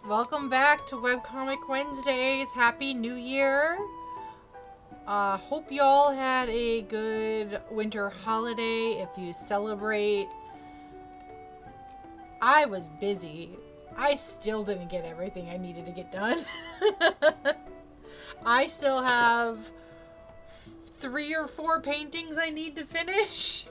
Welcome back to WebComic Wednesdays. Happy New Year. Hope y'all had a good winter holiday if you celebrate. I was busy. I still didn't get everything I needed to get done. I still have 3 or 4 paintings I need to finish.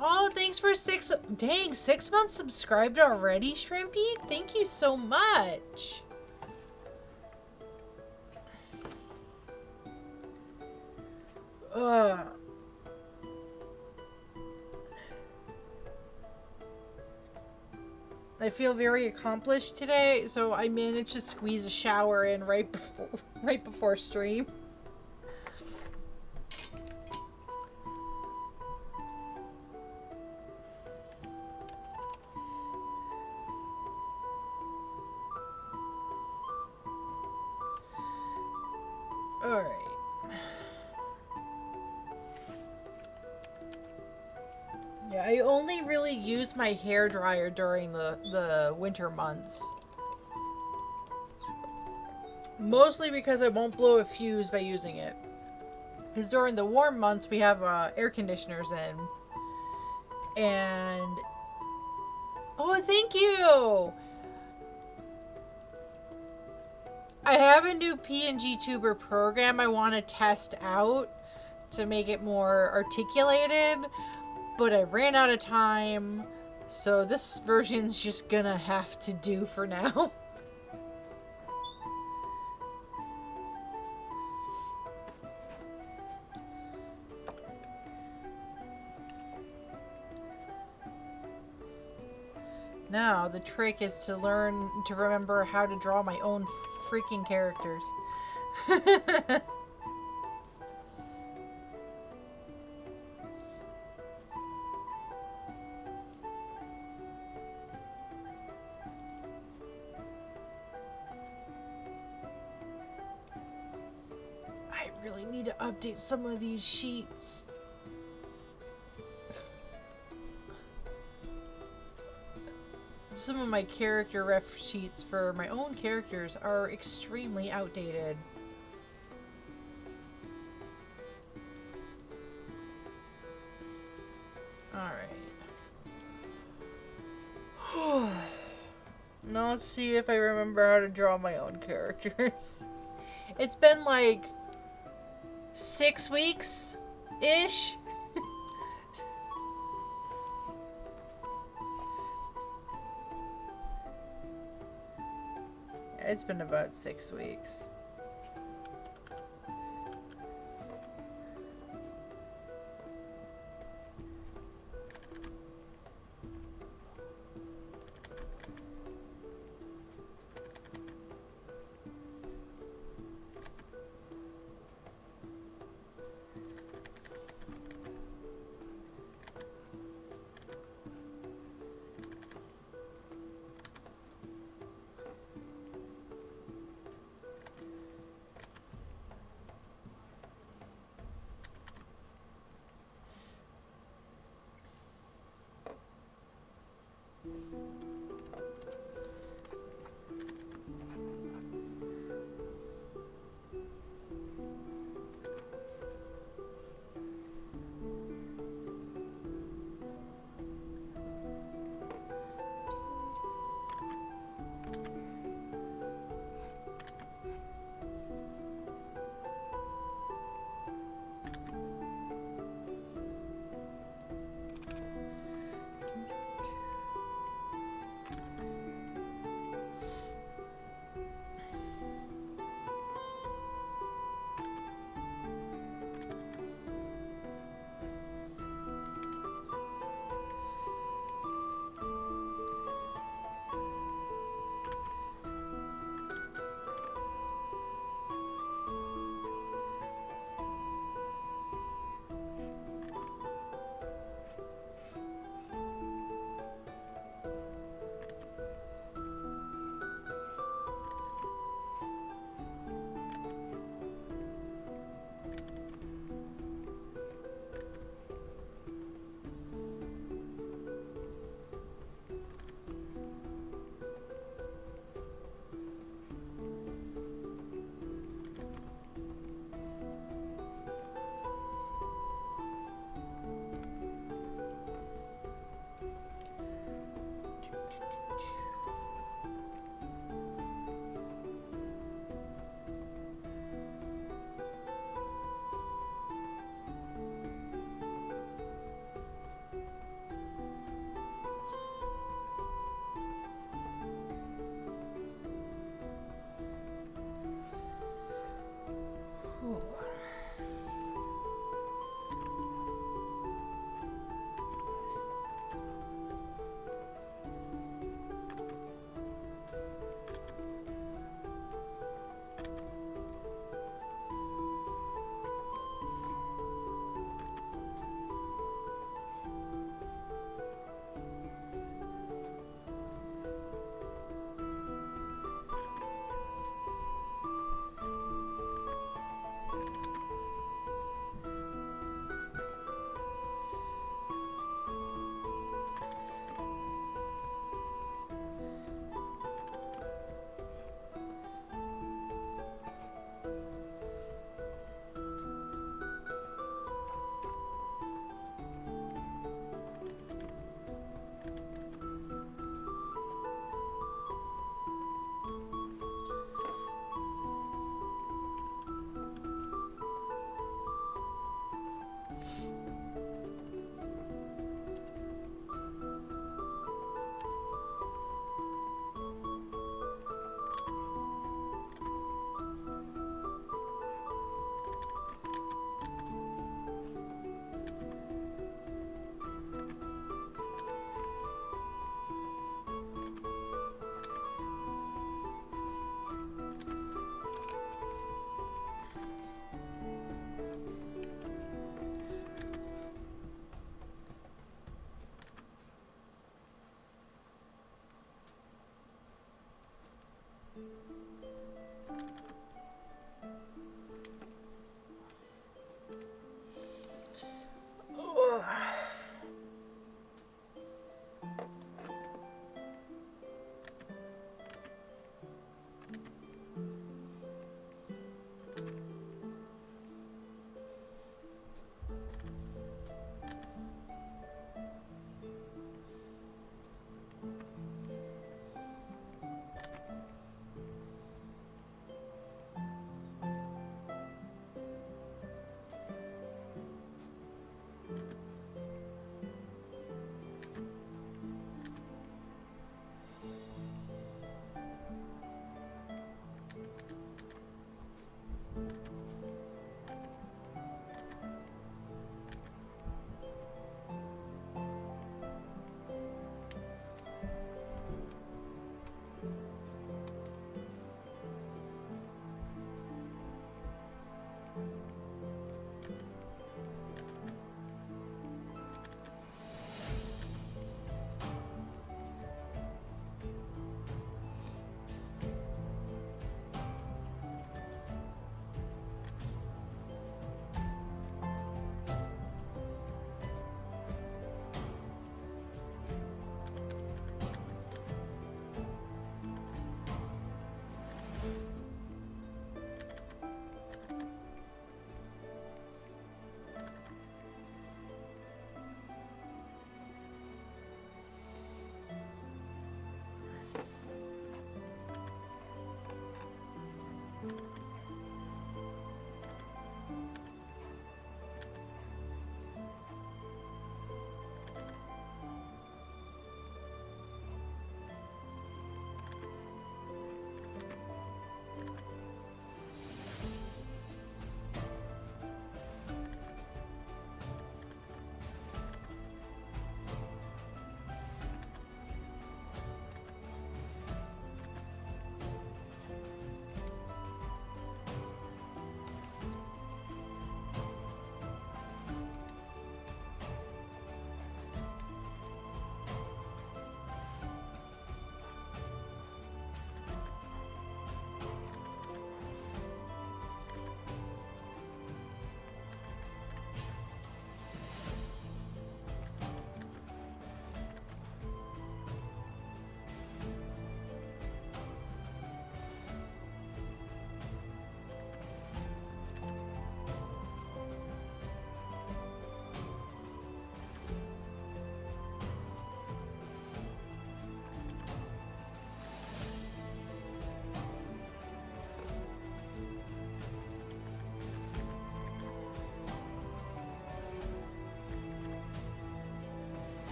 Oh, thanks for 6 months subscribed already, Shrimpy. Thank you so much. Ugh. I feel very accomplished today, so I managed to squeeze a shower in right before stream. Alright. Yeah, I only really use my hair dryer during the winter months. Mostly because I won't blow a fuse by using it. Because during the warm months we have air conditioners in. And... Oh, thank you! I have a new PNG Tuber program I want to test out to make it more articulated, but I ran out of time, so this version's just gonna have to do for now. Now, the trick is to learn to remember how to draw my own freaking characters. I really need to update some of these sheets. Some of my character ref sheets for my own characters are extremely outdated. Alright. Now let's see if I remember how to draw my own characters. It's been like 6 weeks-ish. It's been about 6 weeks.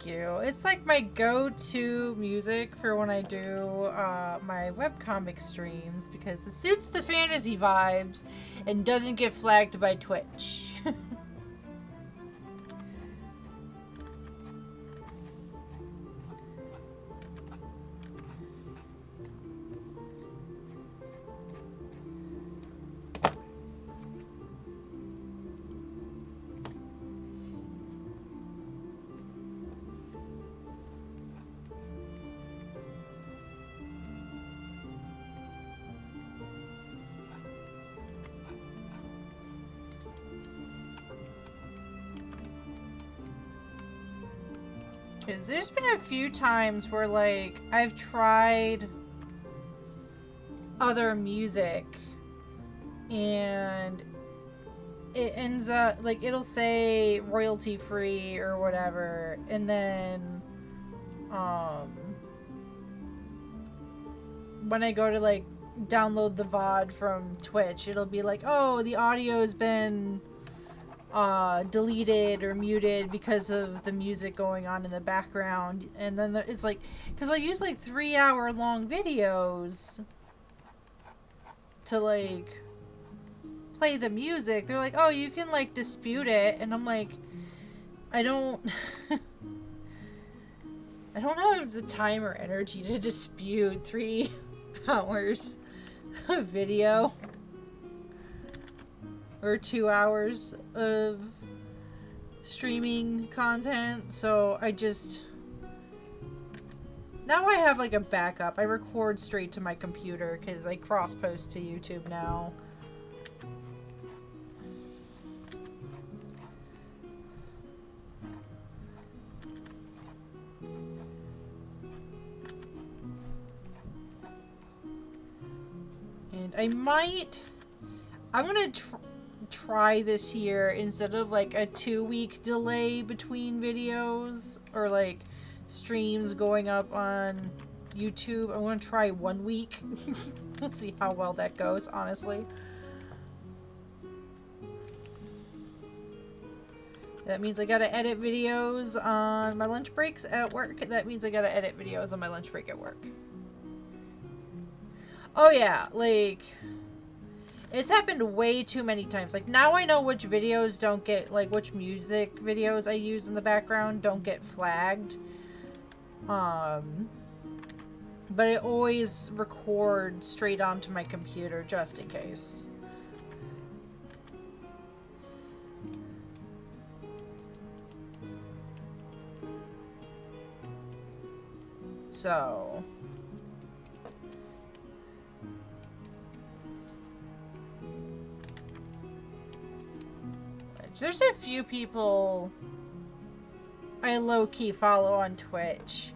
Thank you. It's like my go-to music for when I do my webcomic streams because it suits the fantasy vibes and doesn't get flagged by Twitch. Because there's been a few times where, like, I've tried other music and it ends up, like, it'll say royalty free or whatever, and then, when I go to, like, download the VOD from Twitch, it'll be like, oh, the audio's been deleted or muted because of the music going on in the background. And then it's like, because I use like 3-hour long videos to like play the music. They're like, oh, you can like dispute it, and I'm like, I don't have the time or energy to dispute 3 hours of video. Or 2 hours of streaming content, so I just... Now I have like a backup. I record straight to my computer because I cross-post to YouTube now. And I'm gonna try this year, instead of like a 2-week delay between videos or like streams going up on YouTube, I'm gonna try 1 week. We'll see how well that goes, honestly. That means I gotta edit videos on my lunch breaks at work. That means I gotta edit videos on my lunch break at work. Oh yeah, like... It's happened way too many times. Like, now I know which videos don't get, like, which music videos I use in the background don't get flagged. But I always record straight onto my computer, just in case. So... There's a few people I low-key follow on Twitch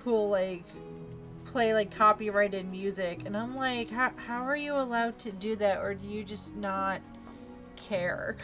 who'll, like, play, like, copyrighted music. And I'm like, how are you allowed to do that? Or do you just not care?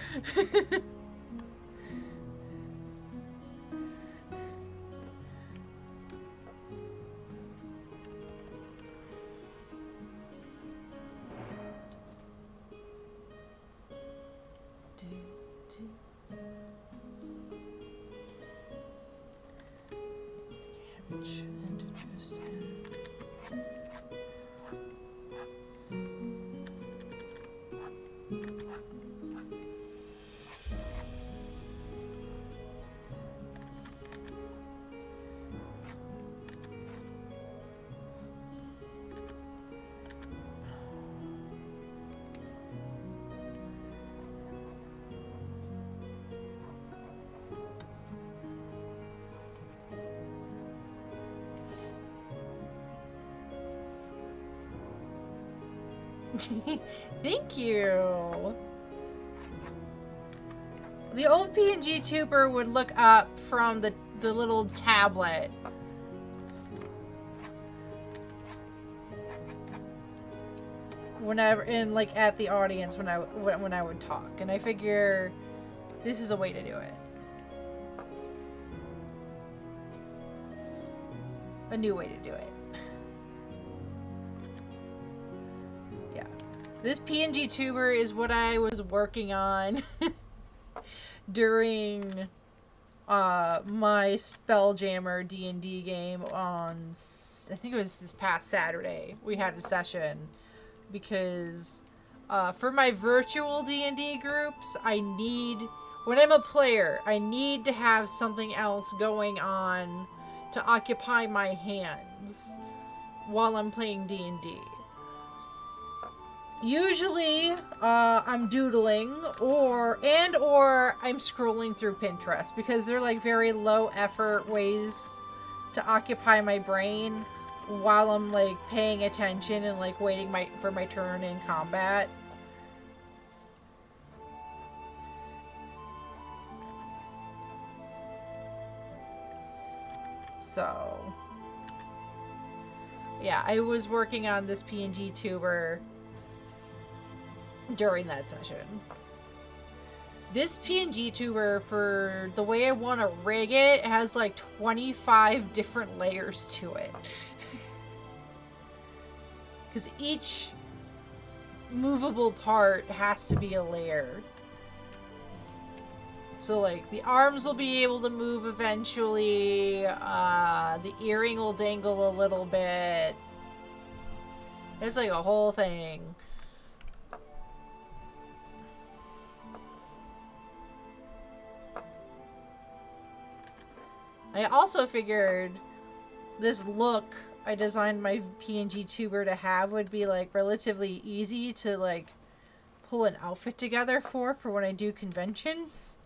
Thank you. The old PNG tuber would look up from the little tablet. Whenever, and like at the audience when I would talk, and I figure this is a way to do it. A new way to do it. Yeah. This PNG tuber is what I was working on during my Spelljammer D&D game on, I think it was this past Saturday. We had a session because for my virtual D&D groups, when I'm a player, I need to have something else going on to occupy my hands while I'm playing D&D. Usually, I'm doodling or I'm scrolling through Pinterest because they're like very low effort ways to occupy my brain while I'm like paying attention and like waiting for my turn in combat. So, yeah, I was working on this PNG tuber during that session. This PNG tuber, for the way I want to rig it, has like 25 different layers to it. Because each movable part has to be a layer. So, like, the arms will be able to move eventually. The earring will dangle a little bit. It's like a whole thing. I also figured this look I designed my PNG tuber to have would be, like, relatively easy to, like, pull an outfit together for when I do conventions.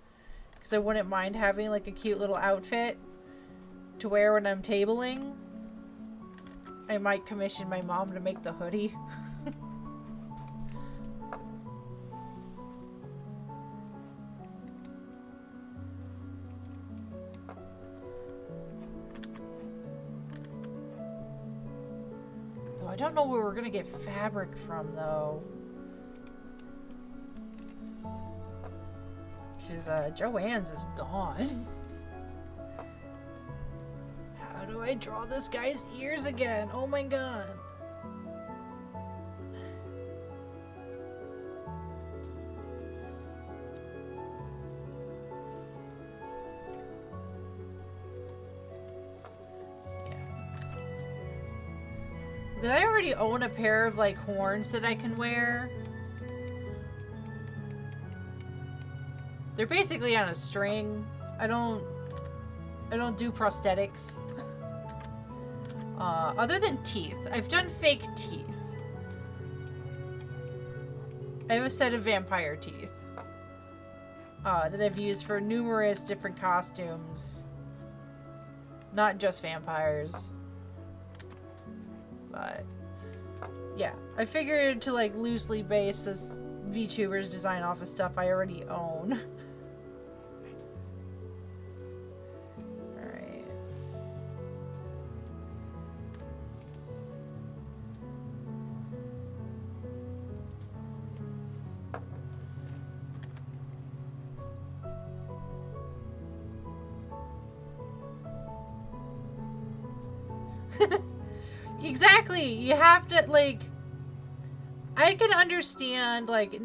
Because I wouldn't mind having, like, a cute little outfit to wear when I'm tabling. I might commission my mom to make the hoodie. Though I don't know where we're gonna get fabric from, though. Because Joanne's is gone. How do I draw this guy's ears again? Oh my god. Because I already own a pair of, like, horns that I can wear. They're basically on a string. I don't do prosthetics. Other than teeth. I've done fake teeth. I have a set of vampire teeth. That I've used for numerous different costumes. Not just vampires. But yeah, I figured to like loosely base this VTuber's design off of stuff I already own. Alright. Exactly. You have to, like, I can understand, like,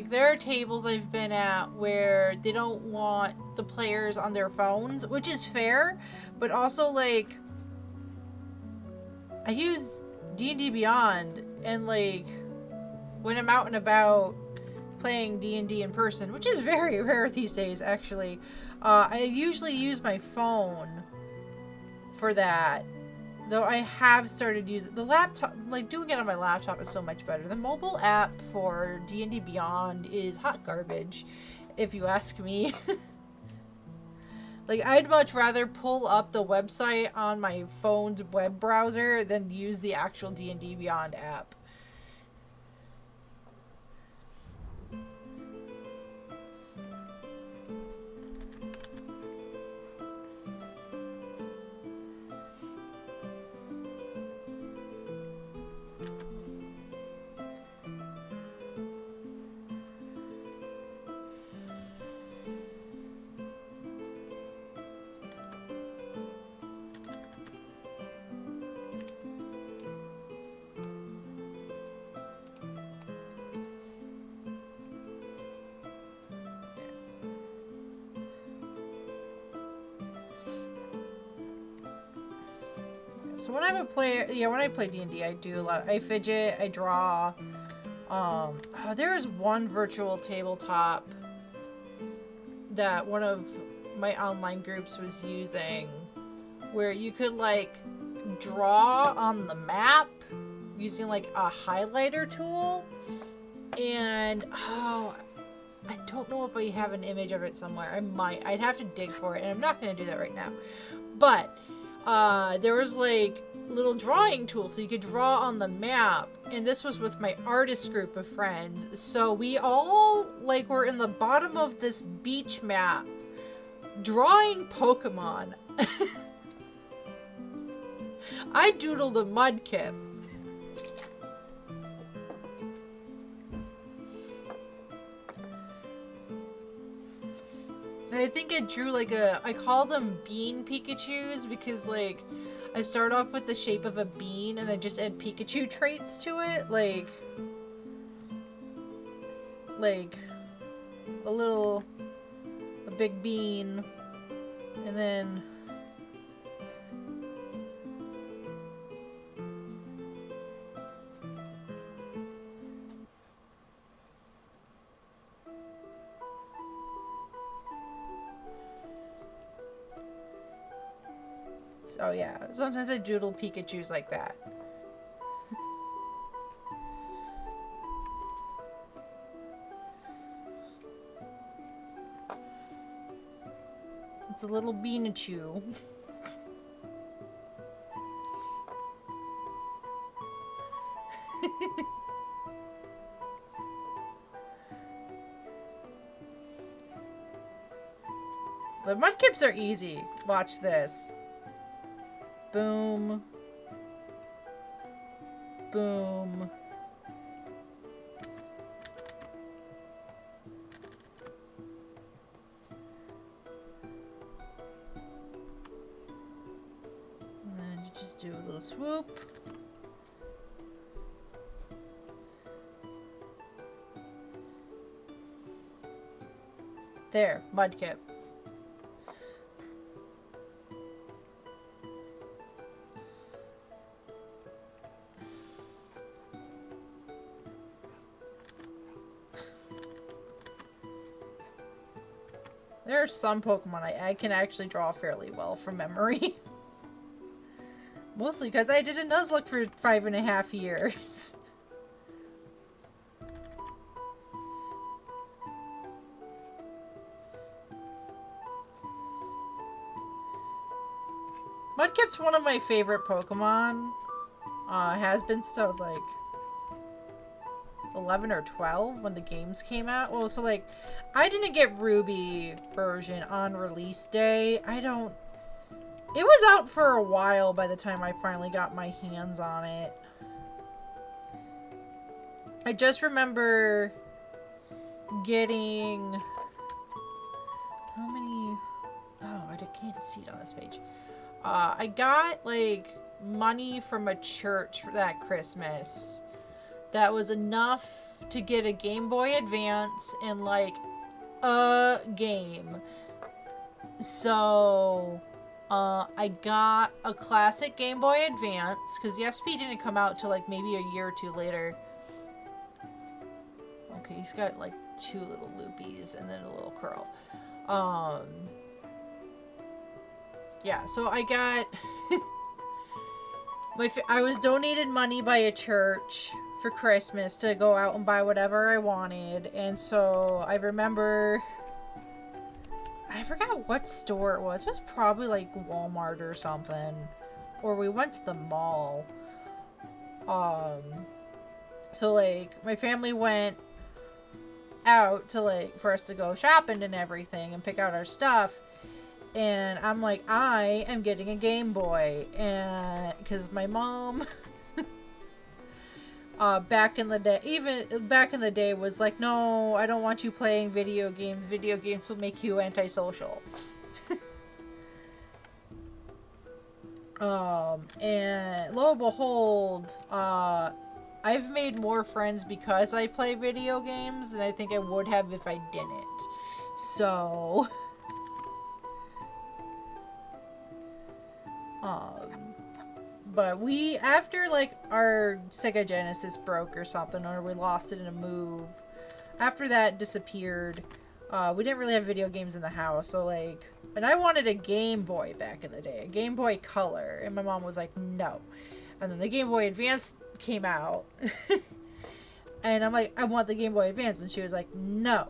there are tables I've been at where they don't want the players on their phones, which is fair, but also, like, I use D&D Beyond, and, like, when I'm out and about playing D&D in person, which is very rare these days, actually, I usually use my phone for that. Though I have started using the laptop, like doing it on my laptop is so much better. The mobile app for D&D Beyond is hot garbage, if you ask me. Like, I'd much rather pull up the website on my phone's web browser than use the actual D&D Beyond app. So when I'm a player, when I play D&D, I do a lot. I fidget, I draw. There is one virtual tabletop that one of my online groups was using where you could like draw on the map using like a highlighter tool, and I don't know if I have an image of it somewhere. I'd have to dig for it, and I'm not going to do that right now. But there was like little drawing tools so you could draw on the map, and this was with my artist group of friends. So we all like were in the bottom of this beach map drawing Pokemon. I doodled a Mudkip. And I think I drew like I call them bean Pikachus because like I start off with the shape of a bean and I just add Pikachu traits to it. Like a big bean, and then so yeah, sometimes I doodle Pikachus like that. It's a little Beanachu. But Mudkips are easy. Watch this. Boom. Boom. And then you just do a little swoop. There, Mudkip. There are some Pokemon I can actually draw fairly well from memory. Mostly because I did a Nuzlocke for 5.5 years. Mudkip's one of my favorite Pokemon. Has been since I was like 11 or 12 when the games came out. Well, so like I didn't get Ruby version on release day. It was out for a while by the time I finally got my hands on it. I just remember getting how many, oh, I can't see it on this page. I got like money from a church for that Christmas. That was enough to get a Game Boy Advance and like a game. So I got a classic Game Boy Advance because the SP didn't come out till like maybe a year or two later. Okay, he's got like 2 little loopies and then a little curl. Yeah, so I got I was donated money by a church for Christmas to go out and buy whatever I wanted, and so I remember, I forgot what store it was. It was probably like Walmart or something, or we went to the mall. So like my family went out to like for us to go shopping and everything and pick out our stuff. And I'm like, I am getting a Game Boy, and because my mom, back in the day, was like, no, I don't want you playing video games. Video games will make you antisocial. And lo and behold, I've made more friends because I play video games than I think I would have if I didn't. So. But we, after like our Sega Genesis broke or something, or we lost it in a move, after that disappeared, we didn't really have video games in the house. So like, and I wanted a Game Boy back in the day, a Game Boy Color, and my mom was like, no. And then the Game Boy Advance came out, and I'm like, I want the Game Boy Advance, and she was like, no.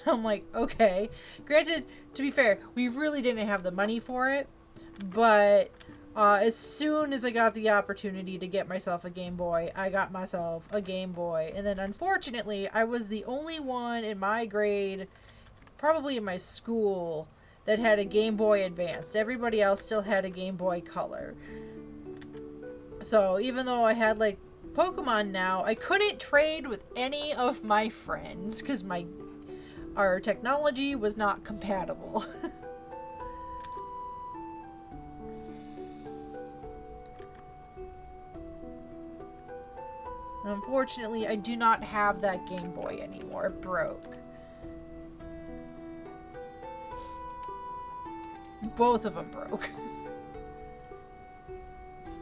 I'm like, okay. Granted, to be fair, we really didn't have the money for it, but as soon as I got the opportunity to get myself a Game Boy, I got myself a Game Boy. And then unfortunately, I was the only one in my grade, probably in my school, that had a Game Boy Advanced. Everybody else still had a Game Boy Color. So even though I had like Pokemon now, I couldn't trade with any of my friends because our technology was not compatible. Unfortunately, I do not have that Game Boy anymore. It broke. Both of them broke.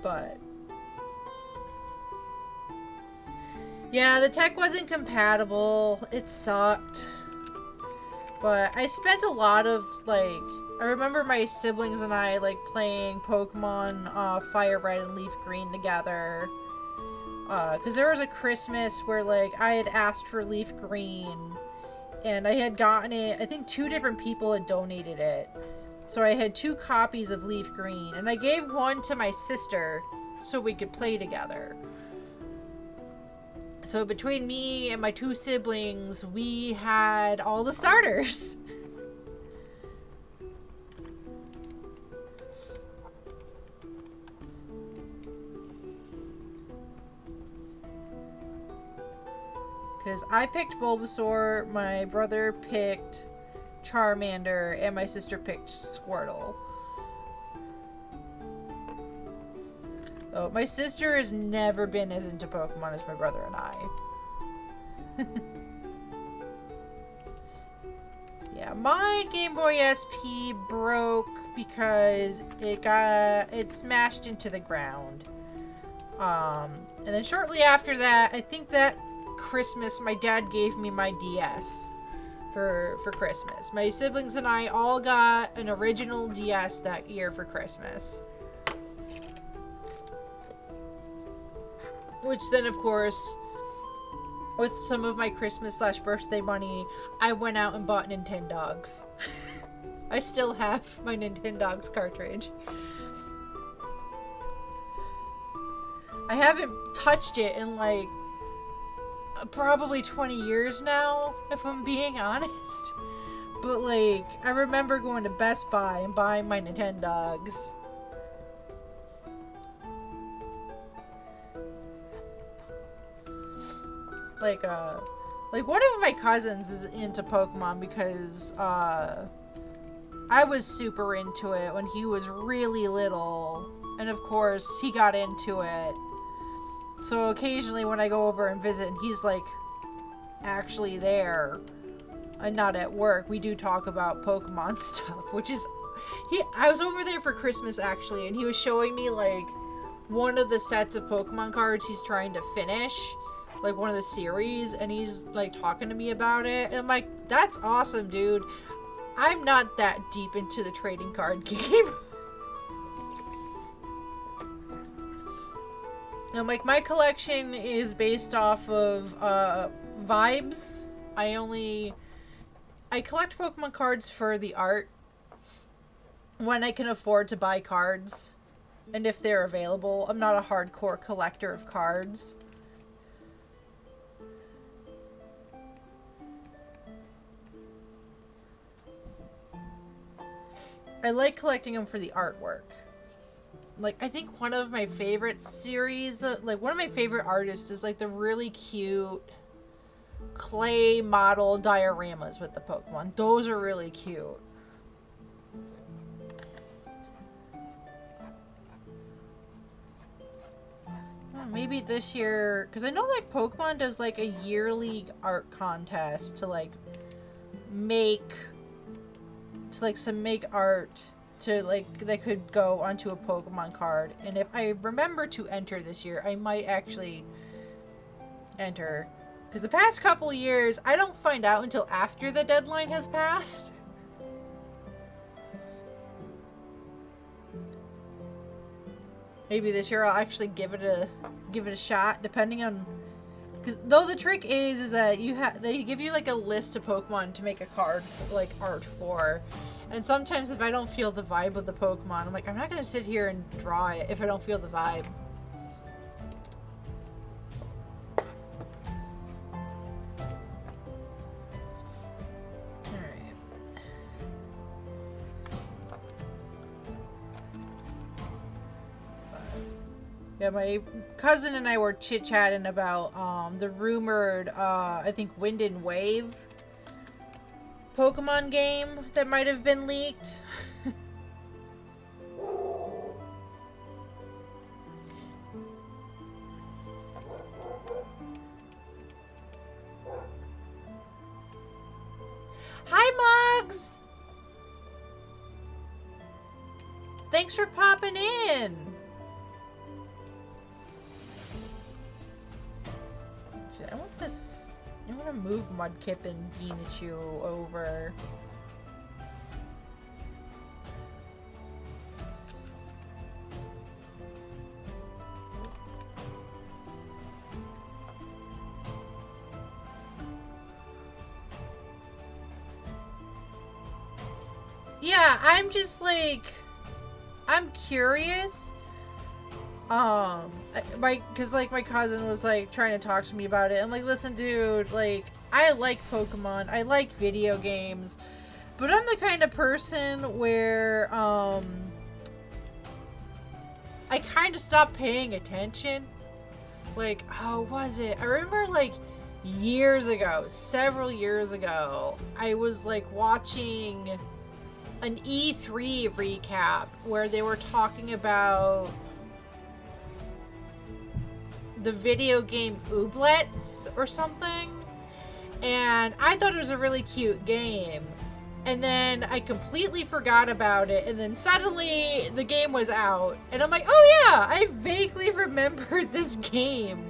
But yeah, the tech wasn't compatible. It sucked. But I spent a lot of, like, I remember my siblings and I, like, playing Pokemon Fire Red and Leaf Green together. Because there was a Christmas where, like, I had asked for Leaf Green, and I had gotten it, I think 2 different people had donated it. So I had 2 copies of Leaf Green, and I gave one to my sister so we could play together. So between me and my 2 siblings, we had all the starters. Because I picked Bulbasaur, my brother picked Charmander, and my sister picked Squirtle. Oh, my sister has never been as into Pokemon as my brother and I. Yeah, my Game Boy SP broke because it smashed into the ground. And then shortly after that, I think that Christmas, my dad gave me my DS for Christmas. My siblings and I all got an original DS that year for Christmas. Which then, of course, with some of my Christmas/birthday money, I went out and bought Nintendogs. I still have my Nintendogs cartridge. I haven't touched it in, like, probably 20 years now, if I'm being honest. But, like, I remember going to Best Buy and buying my Nintendogs. Like one of my cousins is into Pokemon because, I was super into it when he was really little. And of course, he got into it. So occasionally when I go over and visit and he's, like, actually there and not at work, we do talk about Pokemon stuff, which is... I was over there for Christmas, actually, and he was showing me, like, one of the sets of Pokemon cards he's trying to finish. Like, one of the series, and he's, like, talking to me about it. And I'm like, that's awesome, dude. I'm not that deep into the trading card game. And, like, my collection is based off of, vibes. I collect Pokemon cards for the art. When I can afford to buy cards. And if they're available. I'm not a hardcore collector of cards. I like collecting them for the artwork. Like, I think one of my favorite series, like, one of my favorite artists is, like, the really cute clay model dioramas with the Pokemon. Those are really cute. Maybe this year, because I know, like, Pokemon does, like, a yearly art contest to, like, make art to, like, that could go onto a Pokemon card. And if I remember to enter this year, I might actually enter. Because the past couple years, I don't find out until after the deadline has passed. Maybe this year I'll actually give it a shot, depending on, because though the trick is that they give you like a list of Pokemon to make a card like art for, and sometimes if I don't feel the vibe of the Pokemon, I'm like, I'm not gonna sit here and draw it if I don't feel the vibe. Yeah, my cousin and I were chit-chatting about the rumored, I think, Wind and Wave Pokemon game that might have been leaked. Hi, Mugs! Thanks for popping in! I'm gonna move Mudkip and Beanichu over. Yeah, I'm just like, I'm curious. Because like my cousin was like trying to talk to me about it. I'm like, listen, dude, like I like Pokemon, I like video games, but I'm the kind of person where I kind of stopped paying attention. Like, how was it? I remember like years ago, several years ago, I was like watching an E3 recap where they were talking about the video game Ooblets or something, and I thought it was a really cute game, and then I completely forgot about it, and then suddenly the game was out, and I'm like, oh yeah, I vaguely remembered this game,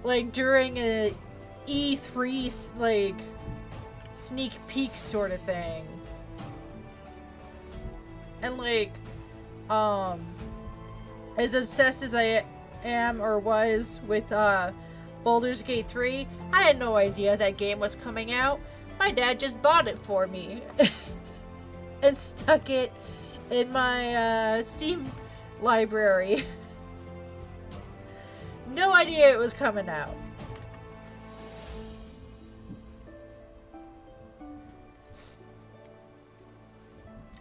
like during a E3 like sneak peek sort of thing. And like as obsessed as I am or was with Baldur's Gate 3, I had no idea that game was coming out. My dad just bought it for me and stuck it in my Steam library. No idea it was coming out.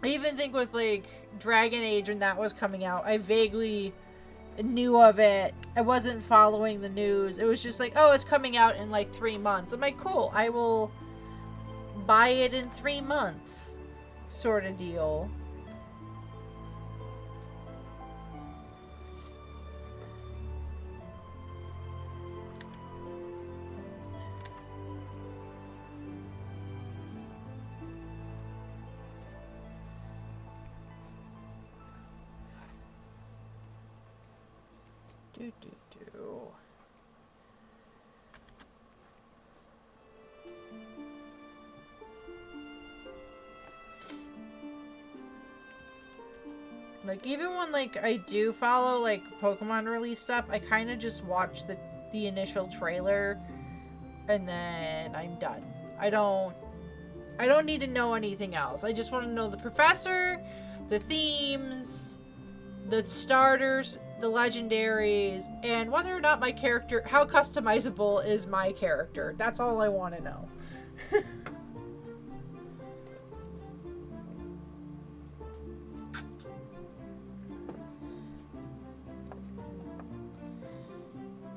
I even think with like Dragon Age when that was coming out, I vaguely knew of it. I wasn't following the news. It was just like, oh, it's coming out in like 3 months. I'm like, cool, I will buy it in 3 months, sort of deal. Like, even when, like, I do follow, like, Pokemon release stuff, I kind of just watch the initial trailer, and then I'm done. I don't need to know anything else. I just want to know the professor, the themes, the starters, the legendaries, and whether or not my character, how customizable is my character. That's all I want to know.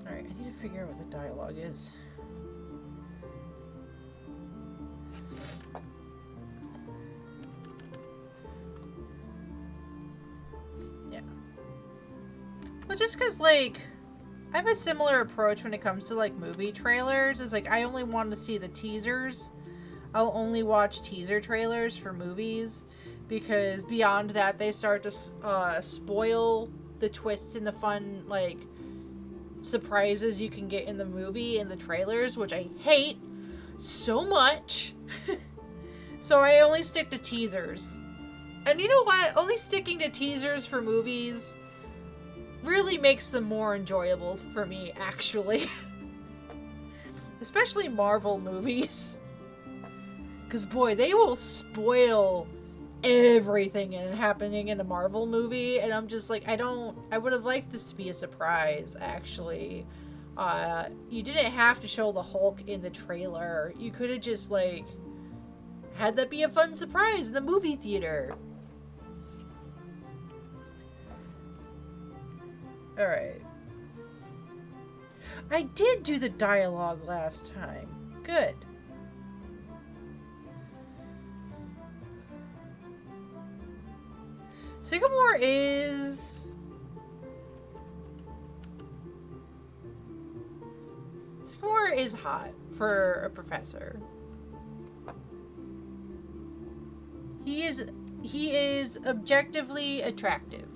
Alright, I need to figure out what the dialogue is. Well, just because, like, I have a similar approach when it comes to, like, movie trailers. It's like, I only want to see the teasers. I'll only watch teaser trailers for movies. because beyond that, they start to spoil the twists and the fun, like, surprises you can get in the movie and the trailers, which I hate so much. So I only stick to teasers. And you know what? Only sticking to teasers for movies really makes them more enjoyable for me, actually. Especially Marvel movies. Because, boy, they will spoil everything happening in a Marvel movie. And I'm just like, I would have liked this to be a surprise, actually. You didn't have to show the Hulk in the trailer. You could have just, like, had that be a fun surprise in the movie theater. Alright. I did do the dialogue last time. Good. Sycamore is... Sycamore is hot for a professor. He is objectively attractive.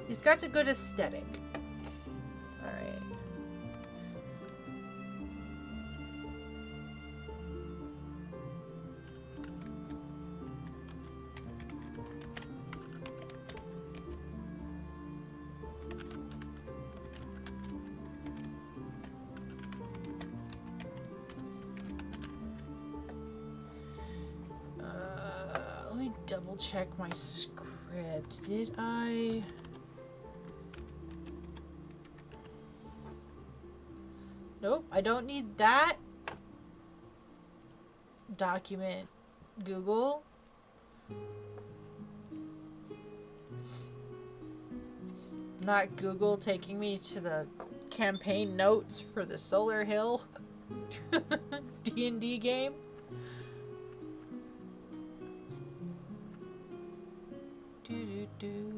He's got a good aesthetic. Alright. Let me double check my script. Did I... Nope, I don't need that. Document Google. Not Google taking me to the campaign notes for the Solar Hill D&D game. Do-do-do.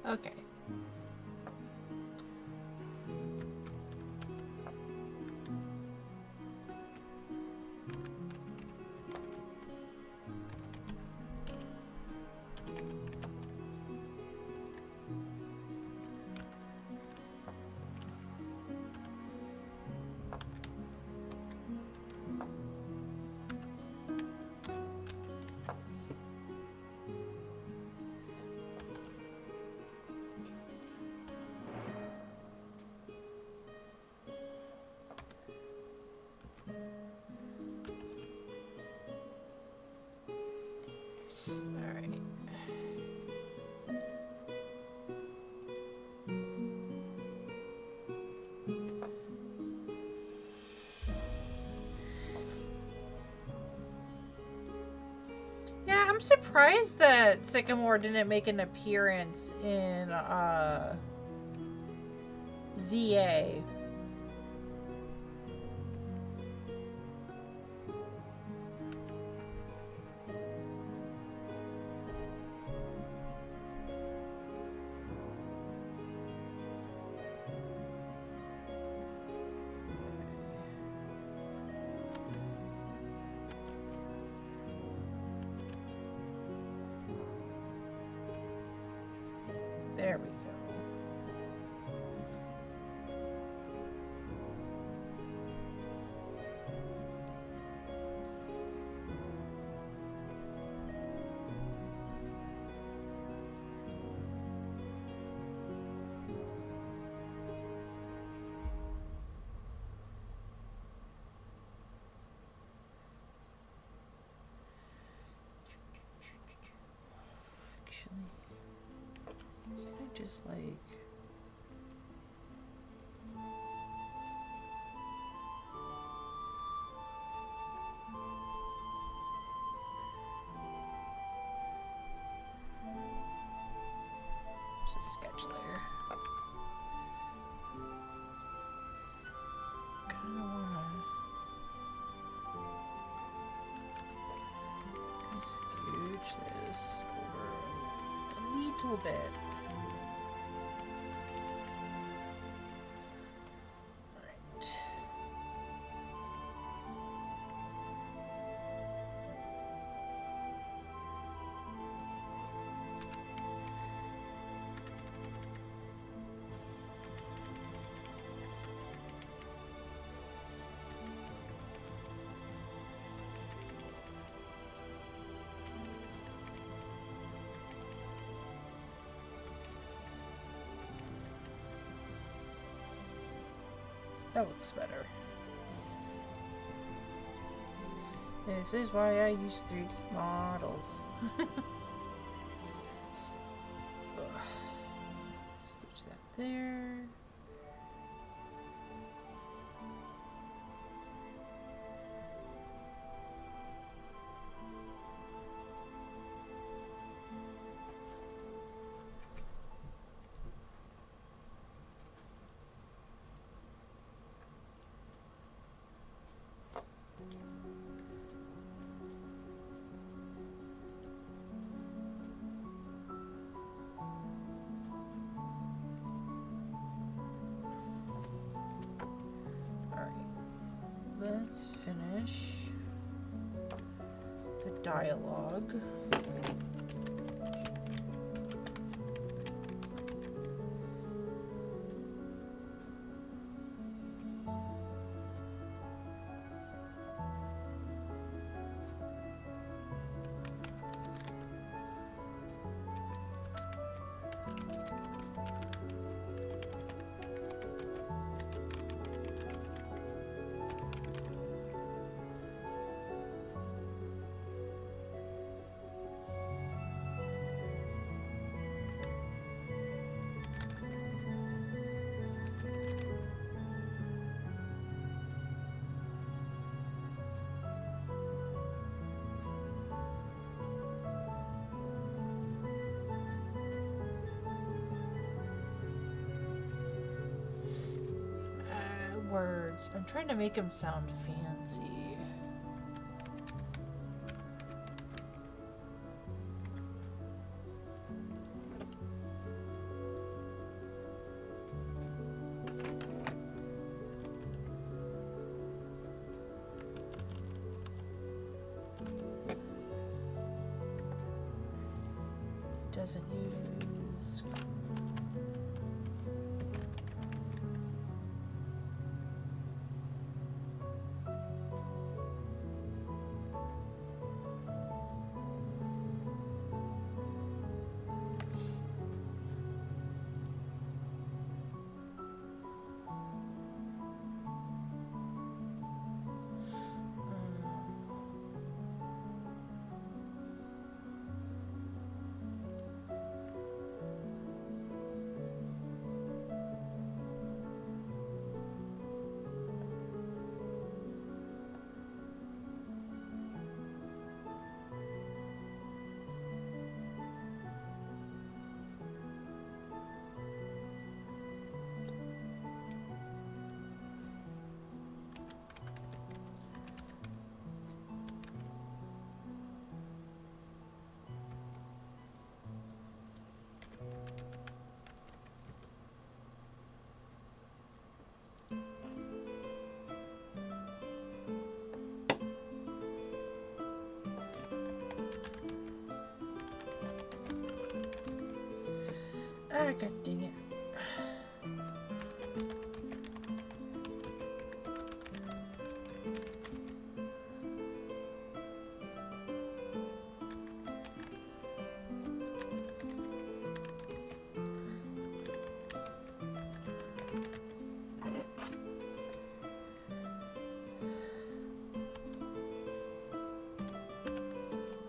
Okay. I'm surprised that Sycamore didn't make an appearance in ZA. just like... There's a sketch layer. Kinda wanna... Scooch this over a little bit. Alright. That looks better. This is why I use 3D models. Switch that there. Let's finish the dialogue. Words. I'm trying to make them sound fancy. Doesn't use... Ah, god dang it.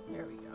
There we go.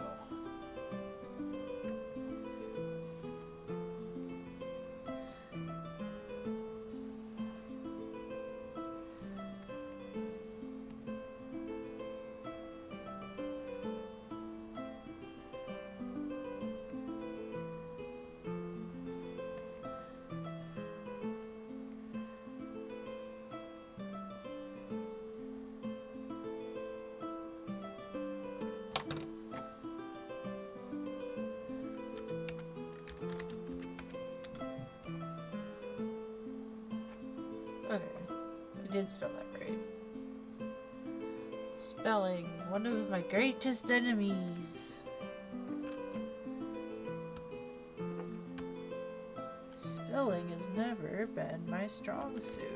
did spell that right. Spelling, one of my greatest enemies. Spelling has never been my strong suit.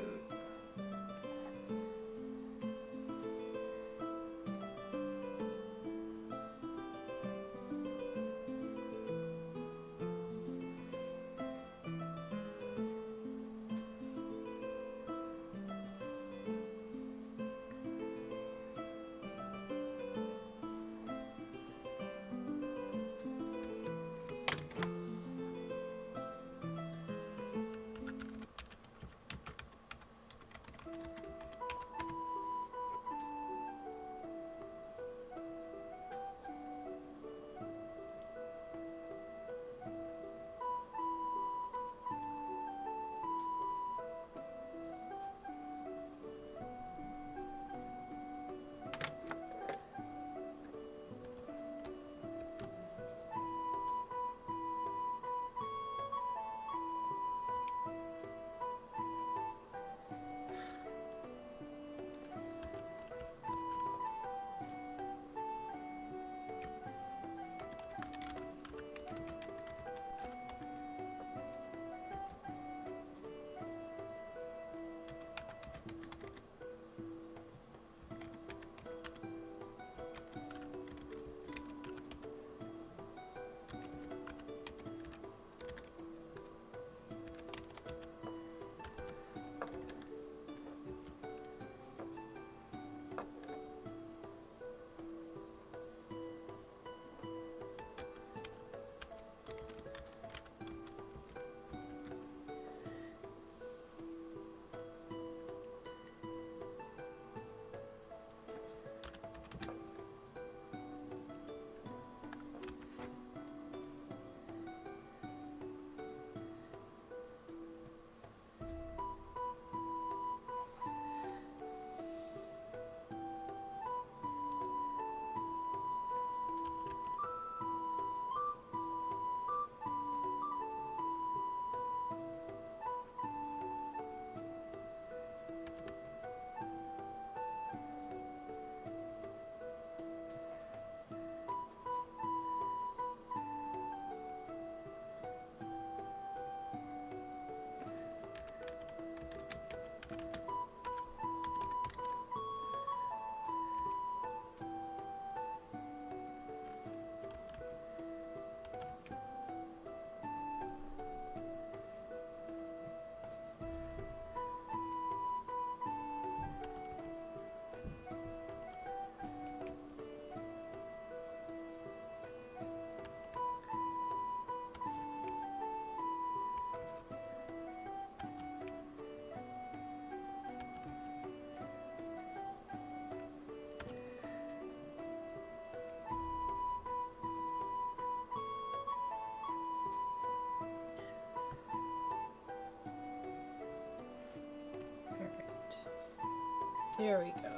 There we go.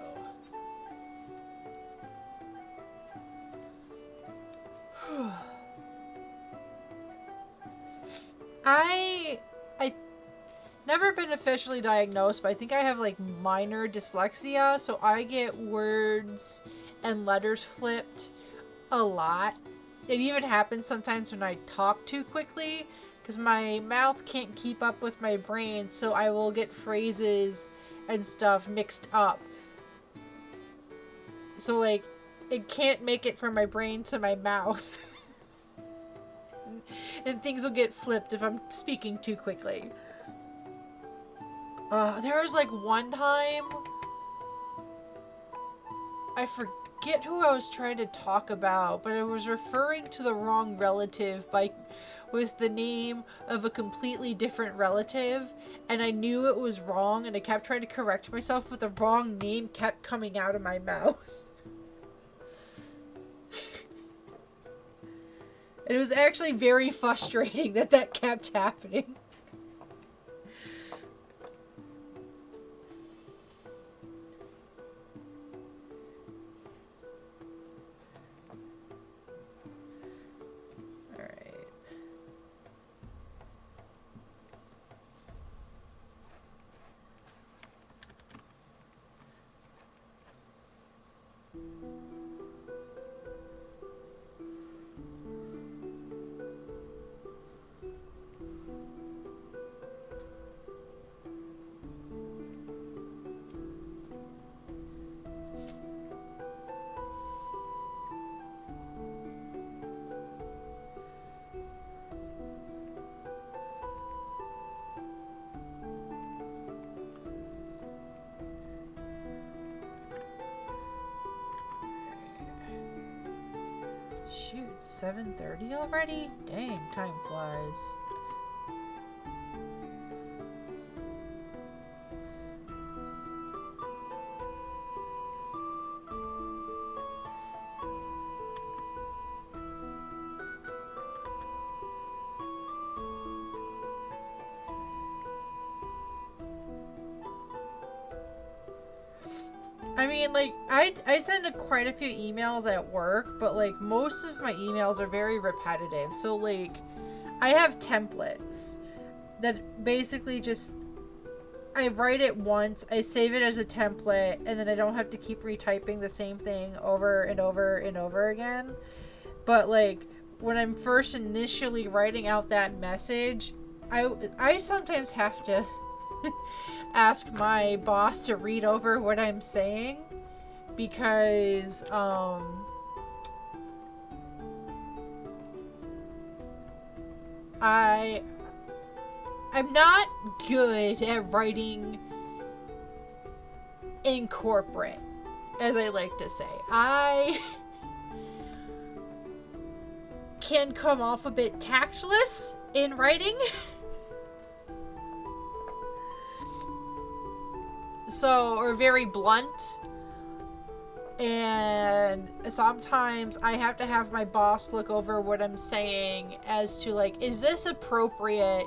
I never been officially diagnosed, but I think I have like minor dyslexia, so I get words and letters flipped a lot. It even happens sometimes when I talk too quickly because my mouth can't keep up with my brain, so I will get phrases and stuff mixed up. So like it can't make it from my brain to my mouth. And things will get flipped if I'm speaking too quickly. There was like one time, I forget who I was trying to talk about, but I was referring to the wrong relative with the name of a completely different relative, and I knew it was wrong, and I kept trying to correct myself, but the wrong name kept coming out of my mouth. And it was actually very frustrating that kept happening. It's 7:30 already? Dang, time flies. I mean, like, I send quite a few emails at work, but, like, most of my emails are very repetitive. So, like, I have templates that basically just, I write it once, I save it as a template, and then I don't have to keep retyping the same thing over and over and over again. But, like, when I'm first initially writing out that message, I sometimes have to ask my boss to read over what I'm saying, because I'm not good at writing in corporate, as I like to say. I can come off a bit tactless in writing. So, or very blunt. And sometimes I have to have my boss look over what I'm saying as to, like, is this appropriate?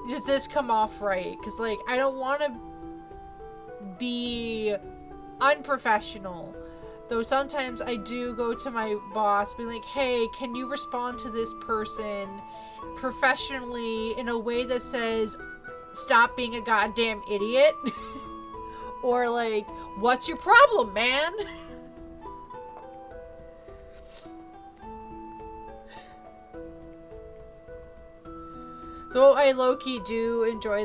Does this come off right? Because, like, I don't want to be unprofessional. Though sometimes I do go to my boss, be like, hey, can you respond to this person professionally in a way that says, stop being a goddamn idiot? Or, like, what's your problem, man? Though I low-key do enjoy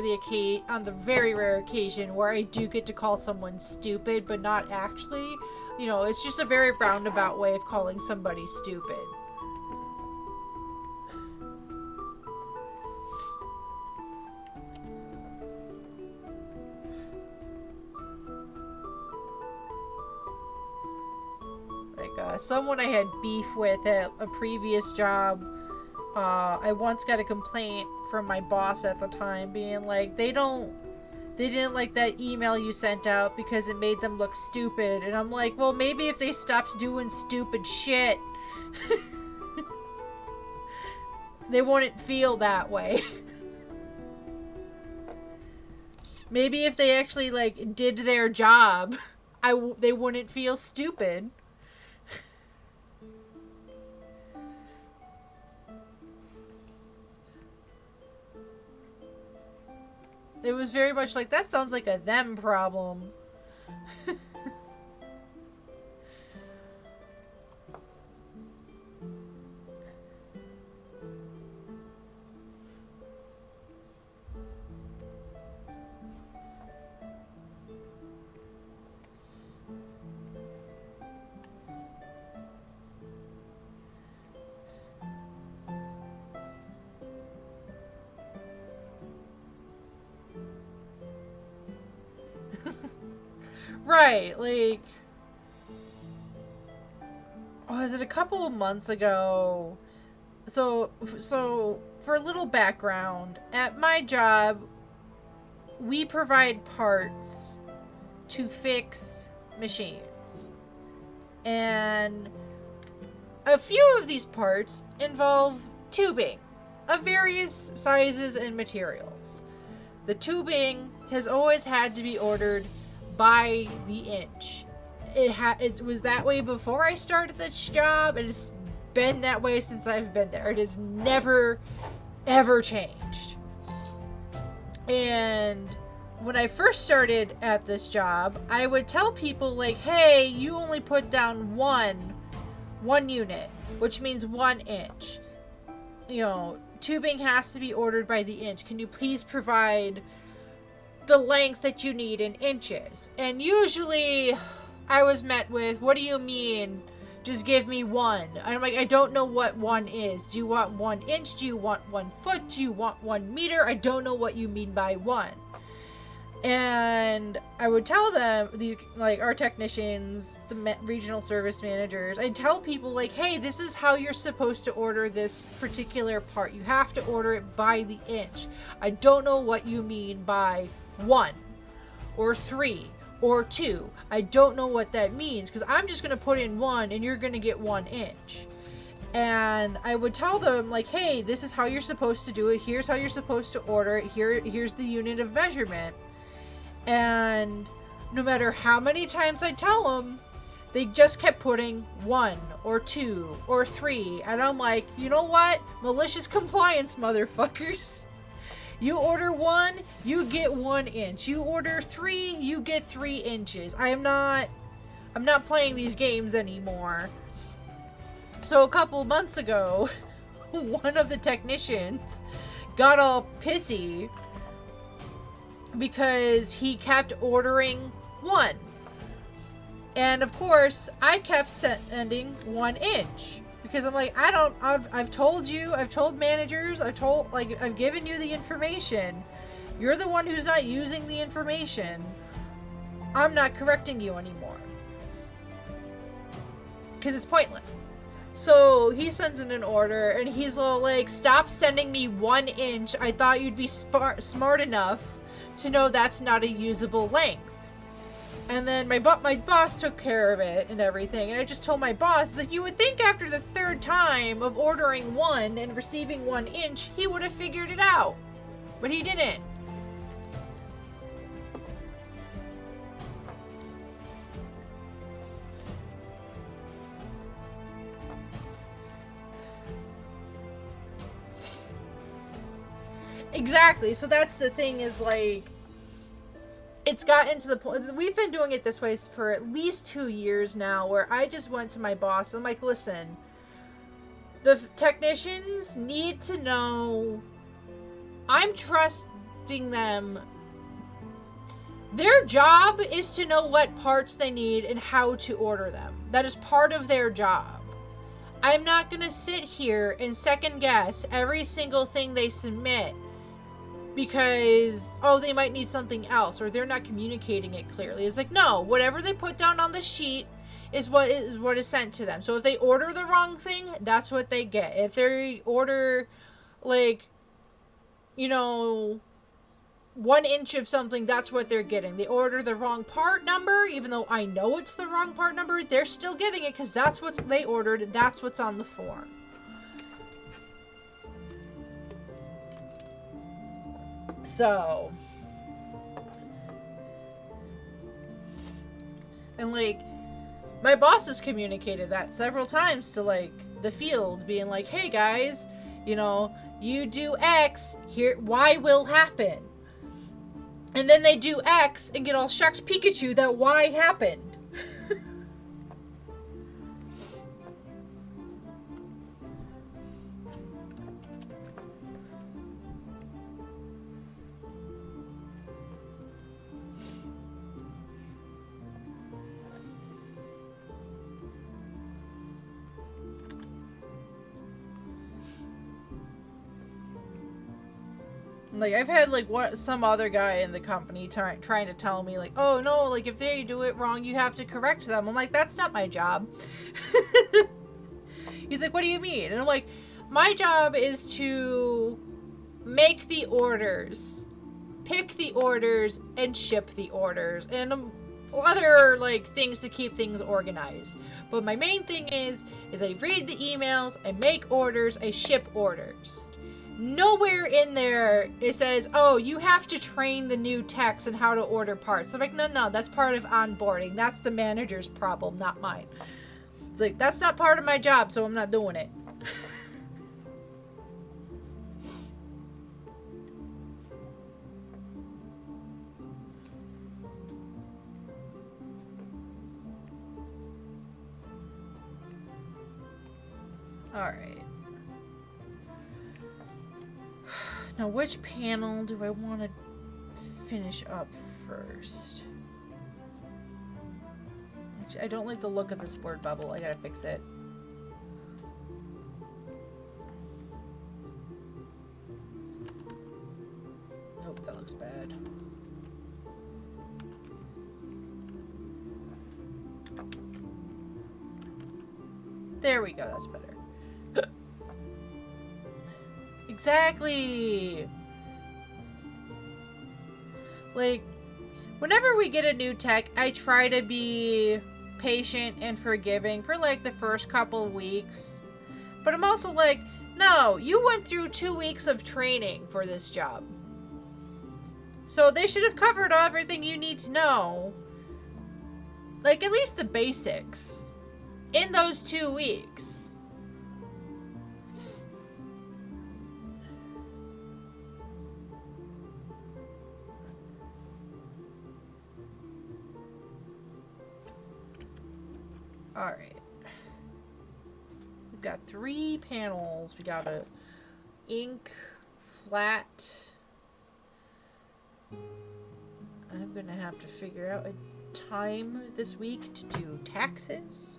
on the very rare occasion where I do get to call someone stupid, but not actually. You know, it's just a very roundabout way of calling somebody stupid. Someone I had beef with at a previous job, I once got a complaint from my boss at the time being like, they didn't like that email you sent out because it made them look stupid. And I'm like, well, maybe if they stopped doing stupid shit, they wouldn't feel that way. Maybe if they actually, like, did their job, they wouldn't feel stupid. It was very much like, that sounds like a them problem. Right, like, was it a couple of months ago? So for a little background, at my job, we provide parts to fix machines. And a few of these parts involve tubing of various sizes and materials. The tubing has always had to be ordered by the inch. It was that way before I started this job, and it's been that way since I've been there. It has never, ever changed. And when I first started at this job, I would tell people, like, hey, you only put down one unit, which means 1 inch. You know, tubing has to be ordered by the inch. Can you please provide the length that you need in inches? And usually I was met with, what do you mean? Just give me 1. I'm like, I don't know what 1 is. Do you want 1 inch? Do you want 1 foot? Do you want 1 meter? I don't know what you mean by 1. And I would tell them, these, like, our technicians, the regional service managers, I'd tell people, like, hey, this is how you're supposed to order this particular part. You have to order it by the inch. I don't know what you mean by 1 or 3 or 2. I don't know what that means, because I'm just going to put in 1 and you're going to get 1 inch. And I would tell them, like, hey, this is how you're supposed to do it. Here's how you're supposed to order it. Here's the unit of measurement. And no matter how many times I tell them, they just kept putting 1 or 2 or 3. And I'm like, you know what? Malicious compliance, motherfuckers. You order 1, you get 1 inch. You order 3, you get 3 inches. I'm not playing these games anymore. So a couple months ago, one of the technicians got all pissy because he kept ordering 1. And of course, I kept sending 1 inch. Because I'm like, I've told you, I've told managers, I've given you the information. You're the one who's not using the information. I'm not correcting you anymore. Because it's pointless. So he sends in an order, and he's like, stop sending me 1 inch. I thought you'd be smart enough to know that's not a usable length. And then my boss took care of it and everything. And I just told my boss, like, you would think after the 3rd time of ordering 1 and receiving 1 inch, he would have figured it out. But he didn't. Exactly. So that's the thing, is like, it's gotten to the point, we've been doing it this way for at least 2 years now, where I just went to my boss. I'm like, listen, the technicians need to know, I'm trusting them. Their job is to know what parts they need and how to order them. That is part of their job. I'm not going to sit here and second guess every single thing they submit because, oh, they might need something else, or they're not communicating it clearly. It's like, no, whatever they put down on the sheet is what is sent to them. So if they order the wrong thing, that's what they get. If they order, like, 1 inch of something, that's what they're getting. They order the wrong part number, even though I know it's the wrong part number, they're still getting it because that's what they ordered. That's what's on the form. So, and like, my boss has communicated that several times to, like, the field, being like, hey guys, you do X, here Y will happen. And then they do X and get all shocked Pikachu that Y happened. Like, I've had, like, some other guy in the company trying to tell me, like, oh, no, like, if they do it wrong, you have to correct them. I'm like, that's not my job. He's like, what do you mean? And I'm like, my job is to make the orders, pick the orders, and ship the orders, and other, like, things to keep things organized. But my main thing is I read the emails, I make orders, I ship orders. Nowhere in there it says, oh, you have to train the new techs on how to order parts. I'm like, no, that's part of onboarding. That's the manager's problem, not mine. It's like, that's not part of my job, so I'm not doing it. Alright. Now, which panel do I want to finish up first? Actually, I don't like the look of this word bubble. I gotta fix it. Nope, that looks bad. There we go, that's better. Exactly! Like, whenever we get a new tech, I try to be patient and forgiving for, like, the first couple of weeks. But I'm also like, no, you went through 2 weeks of training for this job. So they should have covered everything you need to know. Like, at least the basics. In those 2 weeks. Alright. We've got 3 panels. We got a ink, flat. I'm gonna have to figure out a time this week to do taxes.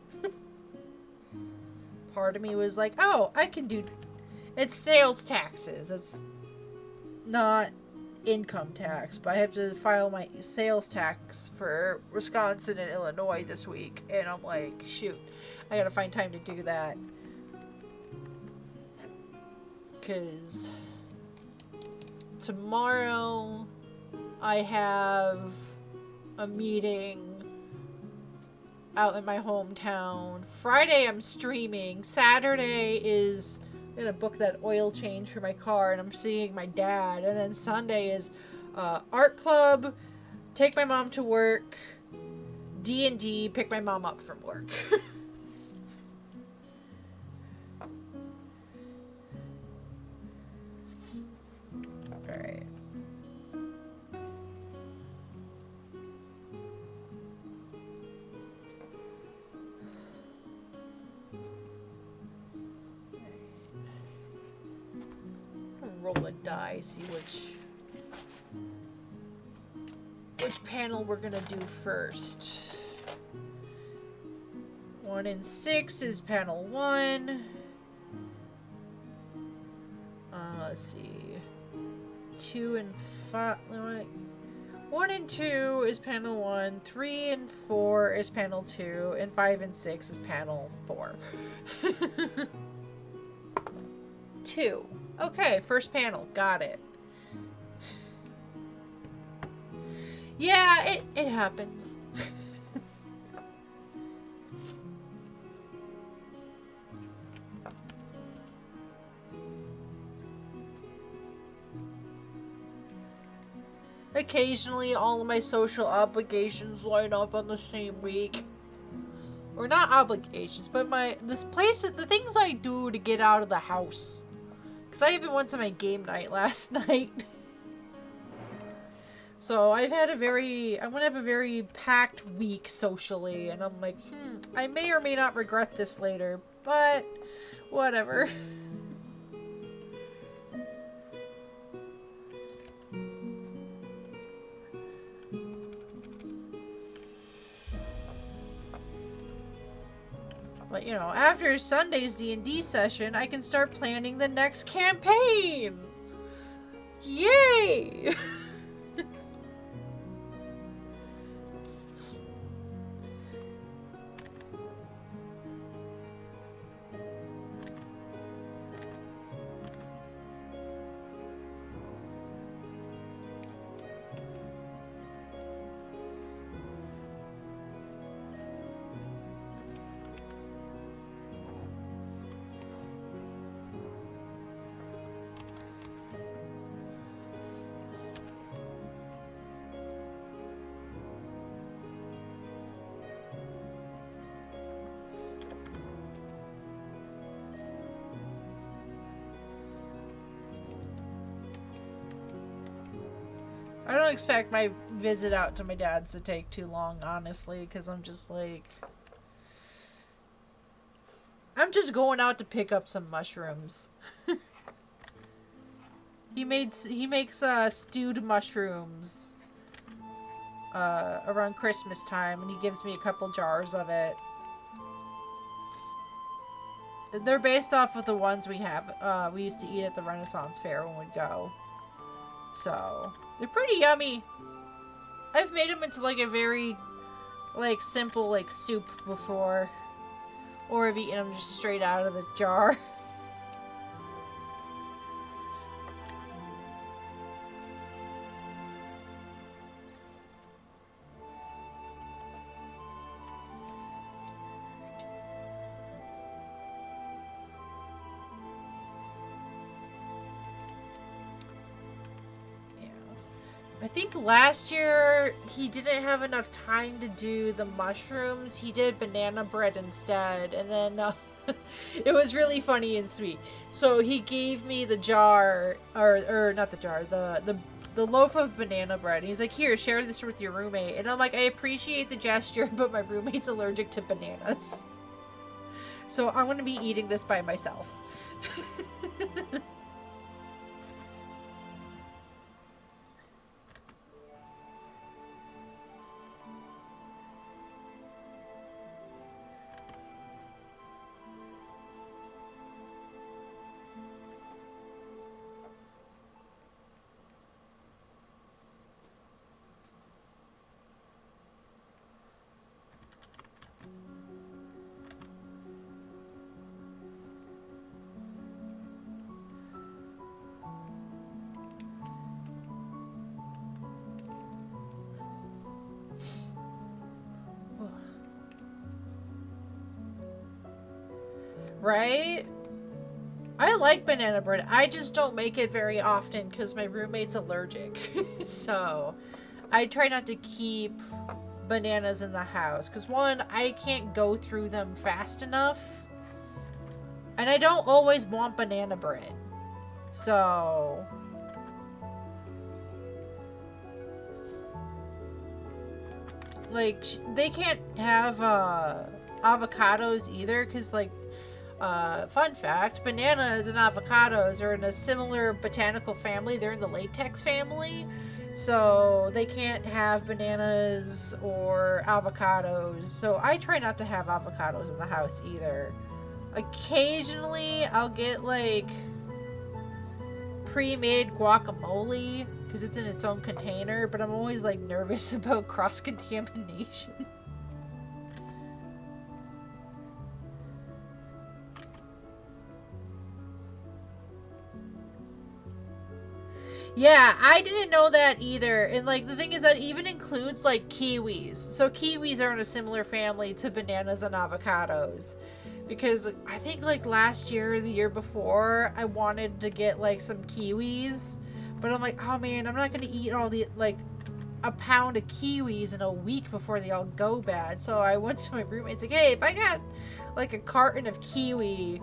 Part of me was like, oh, I can do... It's sales taxes. It's not income tax, but I have to file my sales tax for Wisconsin and Illinois this week, and I'm like, shoot, I gotta find time to do that, because tomorrow I have a meeting out in my hometown. Friday I'm streaming. Saturday is I'm gonna book that oil change for my car, and I'm seeing my dad. And then Sunday is art club, take my mom to work, D&D, pick my mom up from work. Alright. Roll a die, see which panel we're gonna do first. 1 and 6 is panel 1. Let's see. 2 and 5. 1 and 2 is panel 1. 3 and 4 is panel 2, and 5 and 6 is panel 4. 2. Okay, first panel. Got it. Yeah, it happens. Occasionally, all of my social obligations line up on the same week. Or not obligations, but the things I do to get out of the house. Because I even went to my game night last night. So I'm gonna have a very packed week socially, and I'm like, I may or may not regret this later, but whatever. But, you know, after Sunday's D&D session, I can start planning the next campaign! Yay! I don't expect my visit out to my dad's to take too long, honestly, because I'm just like... I'm just going out to pick up some mushrooms. He makes stewed mushrooms around Christmas time, and he gives me a couple jars of it. They're based off of the ones we used to eat at the Renaissance Fair when we'd go. So, they're pretty yummy. I've made them into, like, a very, like, simple, like, soup before. Or I've eaten them just straight out of the jar. I think last year he didn't have enough time to do the mushrooms. He did banana bread instead. And then it was really funny and sweet. So he gave me the jar, or not the jar, the loaf of banana bread. And he's like, here, share this with your roommate. And I'm like, I appreciate the gesture, but my roommate's allergic to bananas. So I'm going to be eating this by myself. Right? I like banana bread. I just don't make it very often because my roommate's allergic. So I try not to keep bananas in the house because, one, I can't go through them fast enough. And I don't always want banana bread. So like, they can't have avocados either because, like, fun fact, bananas and avocados are in a similar botanical family. They're in the latex family. So they can't have bananas or avocados. So I try not to have avocados in the house either. Occasionally, I'll get, like, pre-made guacamole because it's in its own container. But I'm always, like, nervous about cross-contamination. Yeah, I didn't know that either. And, like, the thing is that even includes, like, kiwis. So kiwis are in a similar family to bananas and avocados. Because I think, like, last year or the year before, I wanted to get, like, some kiwis. But I'm like, oh, man, I'm not going to eat all the, like, a pound of kiwis in a week before they all go bad. So I went to my roommate's like, hey, if I got, like, a carton of kiwi,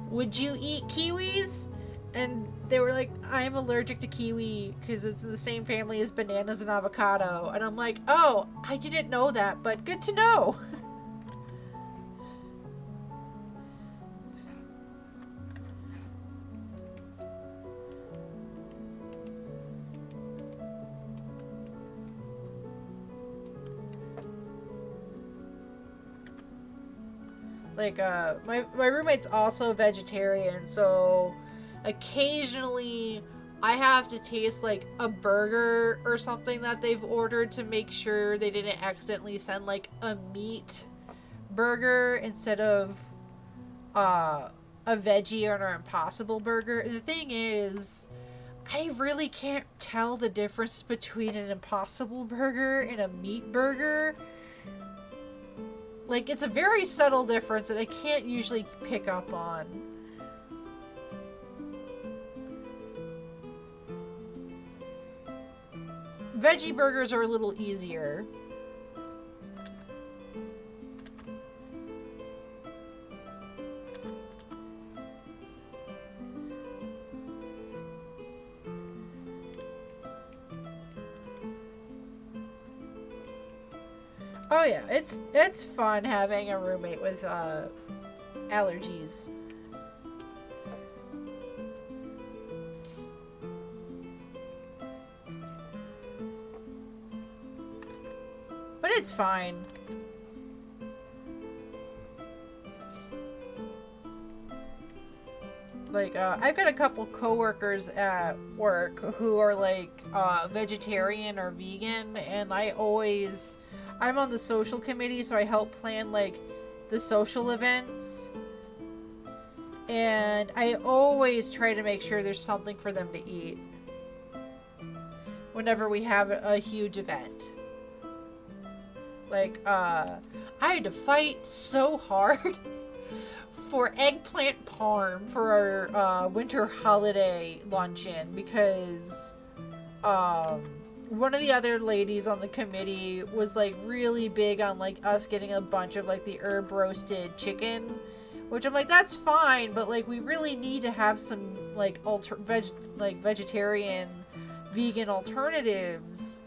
would you eat kiwis? And they were like, I'm allergic to kiwi because it's in the same family as bananas and avocado. And I'm like, oh, I didn't know that, but good to know. Like, my roommate's also vegetarian, so occasionally I have to taste, like, a burger or something that they've ordered to make sure they didn't accidentally send, like, a meat burger instead of a veggie or an impossible burger. And the thing is, I really can't tell the difference between an impossible burger and a meat burger. Like, it's a very subtle difference that I can't usually pick up on. Veggie burgers are a little easier. Oh yeah, it's fun having a roommate with allergies. But it's fine. Like, I've got a couple coworkers at work who are, like, vegetarian or vegan, and I'm on the social committee, so I help plan, like, the social events. And I always try to make sure there's something for them to eat whenever we have a huge event. Like, I had to fight so hard for eggplant parm for our winter holiday luncheon because one of the other ladies on the committee was like really big on like us getting a bunch of like the herb roasted chicken, which I'm like, that's fine, but like we really need to have some like vegetarian vegan alternatives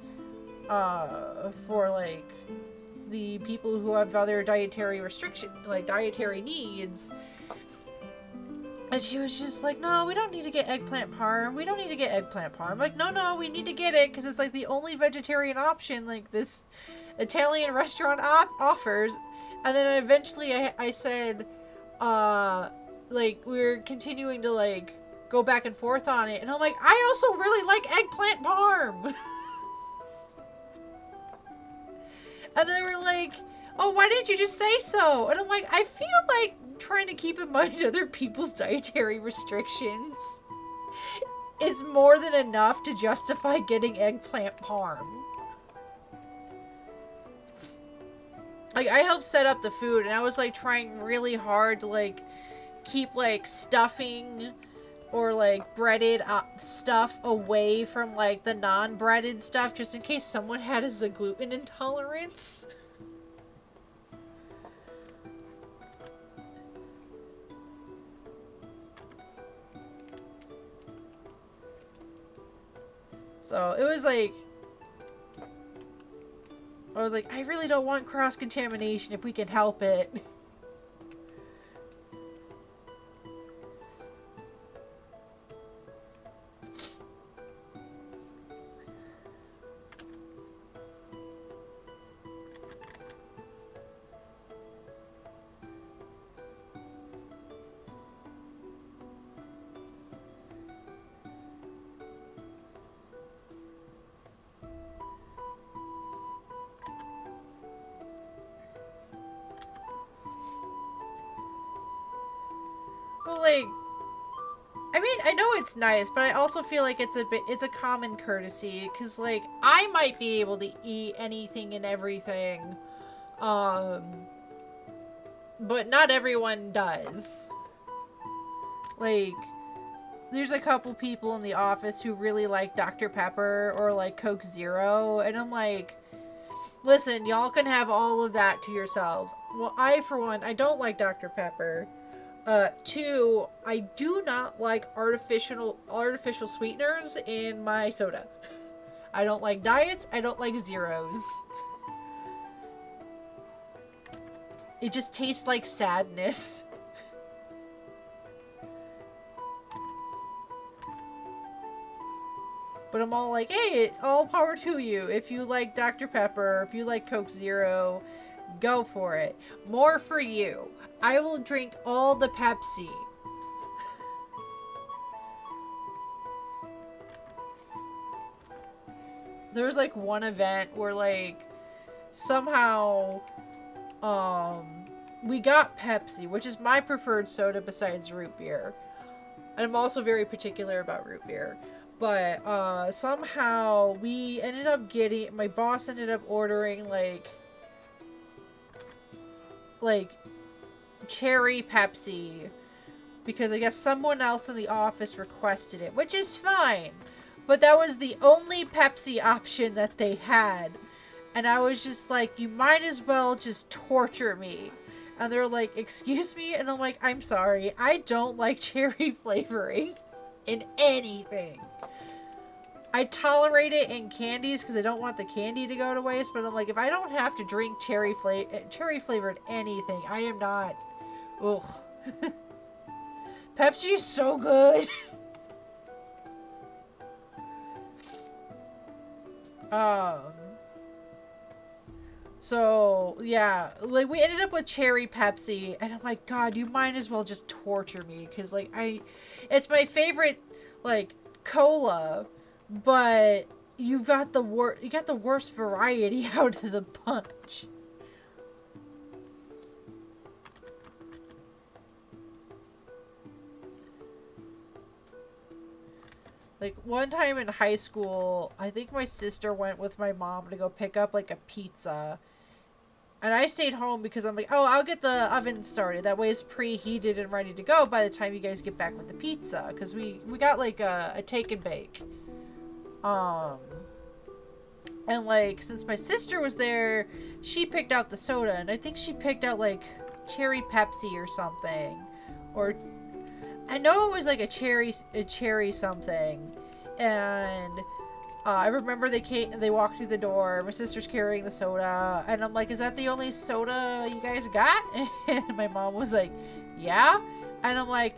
for like the people who have other dietary needs. And she was just like, no, we don't need to get eggplant parm. We don't need to get eggplant parm. I'm like, no, we need to get it because it's like the only vegetarian option like this Italian restaurant offers. And then eventually I said, like, we're continuing to like go back and forth on it. And I'm like, I also really like eggplant parm. And they were like, oh, why didn't you just say so? And I'm like, I feel like trying to keep in mind other people's dietary restrictions is more than enough to justify getting eggplant parm. Like, I helped set up the food, and I was, like, trying really hard to, like, keep, like, stuffing or, like, breaded stuff away from, like, the non-breaded stuff, just in case someone had a gluten intolerance. So, it was, like, I was like, I really don't want cross-contamination if we can help it. Well, like, I mean, I know it's nice, but I also feel like it's a common courtesy, because, like, I might be able to eat anything and everything, but not everyone does. Like, there's a couple people in the office who really like Dr. Pepper or, like, Coke Zero, and I'm like, listen, y'all can have all of that to yourselves. Well, I, for one, I don't like Dr. Pepper. Two, I do not like artificial sweeteners in my soda. I don't like diets. I don't like zeros. It just tastes like sadness. But I'm all like, hey, all power to you. If you like Dr. Pepper, if you like Coke Zero, go for it. More for you. I will drink all the Pepsi. There was like one event where like somehow we got Pepsi, which is my preferred soda besides root beer. And I'm also very particular about root beer. But somehow we ended up getting, my boss ended up ordering like cherry Pepsi because I guess someone else in the office requested it, which is fine, but that was the only Pepsi option that they had, and I was just like, you might as well just torture me. And they're like, excuse me? And I'm like, I'm sorry, I don't like cherry flavoring in anything. I tolerate it in candies because I don't want the candy to go to waste, but I'm like, if I don't have to drink cherry flavored anything, I am not. Ugh. Pepsi is so good. So, yeah, like, we ended up with cherry Pepsi, and I'm like, God, you might as well just torture me, because, like, it's my favorite, like, cola, but you got the worst variety out of the bunch. Like, one time in high school, I think my sister went with my mom to go pick up, like, a pizza. And I stayed home because I'm like, oh, I'll get the oven started. That way it's preheated and ready to go by the time you guys get back with the pizza. Because we got, like, a take and bake. And, like, since my sister was there, she picked out the soda. And I think she picked out, like, cherry Pepsi or something. Or, I know it was, like, a cherry something. And I remember they walked through the door. My sister's carrying the soda. And I'm like, is that the only soda you guys got? And my mom was like, yeah. And I'm like,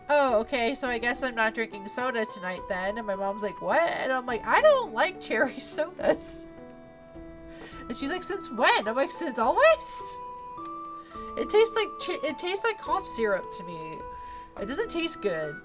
oh, okay, so I guess I'm not drinking soda tonight then. And my mom's like, what? And I'm like, I don't like cherry sodas. And she's like, since when? I'm like, since always? It tastes like cough syrup to me. It doesn't taste good.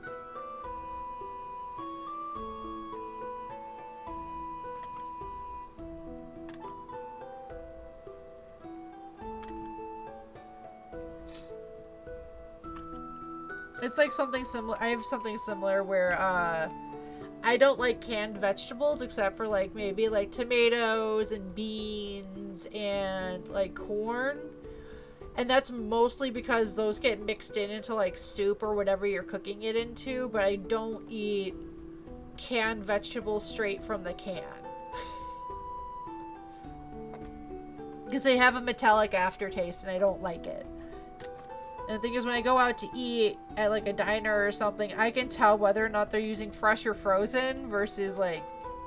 It's like something similar. I have something similar where I don't like canned vegetables except for like maybe like tomatoes and beans and like corn. And that's mostly because those get mixed into like soup or whatever you're cooking it into, but I don't eat canned vegetables straight from the can. Because they have a metallic aftertaste and I don't like it. And the thing is, when I go out to eat at like a diner or something, I can tell whether or not they're using fresh or frozen versus like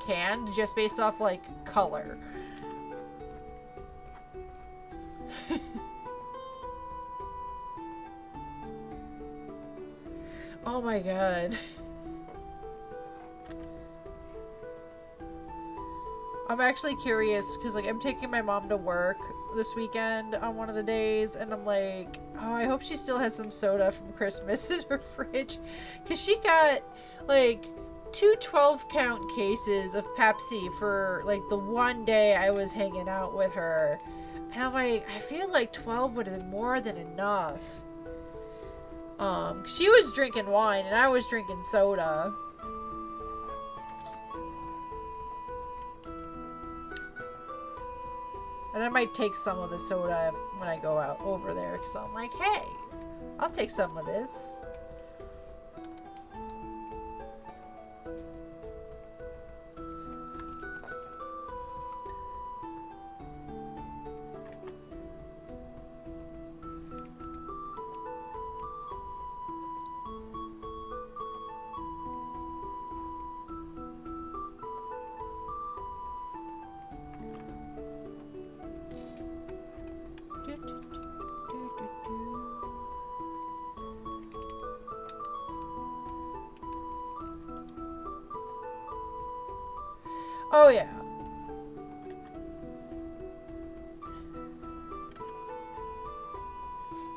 canned just based off like color. Oh my god. I'm actually curious because like I'm taking my mom to work this weekend on one of the days, and I'm like, oh, I hope she still has some soda from Christmas in her fridge, because she got like 2 12-count cases of Pepsi for like the one day I was hanging out with her, and I'm like, I feel like 12 would have been more than enough. She was drinking wine and I was drinking soda. And I might take some of the soda when I go out over there, because I'm like, hey, I'll take some of this. Oh yeah.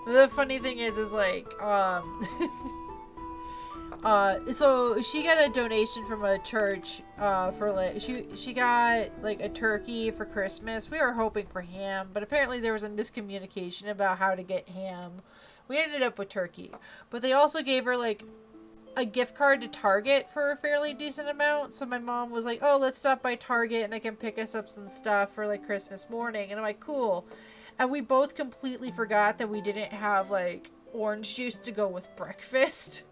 The funny thing is like, so she got a donation from a church, for like, she got like a turkey for Christmas. We were hoping for ham, but apparently there was a miscommunication about how to get ham. We ended up with turkey, but they also gave her like a gift card to Target for a fairly decent amount. So my mom was like, oh, let's stop by Target and I can pick us up some stuff for like Christmas morning. And I'm like, cool. And we both completely forgot that we didn't have like orange juice to go with breakfast.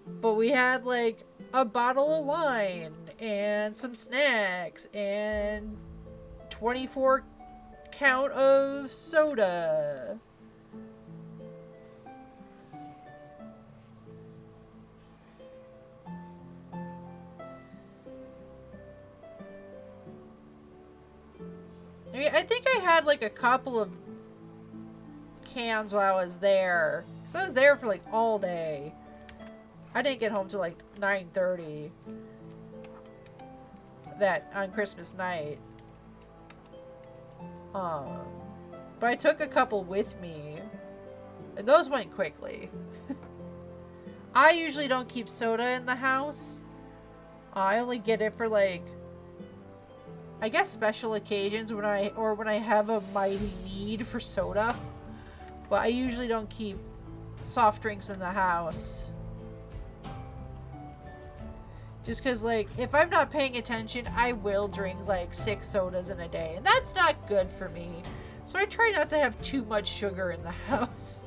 But we had like a bottle of wine and some snacks and 24 count of soda. I mean, I think I had like a couple of cans while I was there. So I was there for like all day. I didn't get home till like 9:30 that on Christmas night. But I took a couple with me, and those went quickly. I usually don't keep soda in the house. I only get it for like, I guess, special occasions when I have a mighty need for soda. But I usually don't keep soft drinks in the house. Just because, like, if I'm not paying attention, I will drink, like, 6 sodas in a day. And that's not good for me. So I try not to have too much sugar in the house.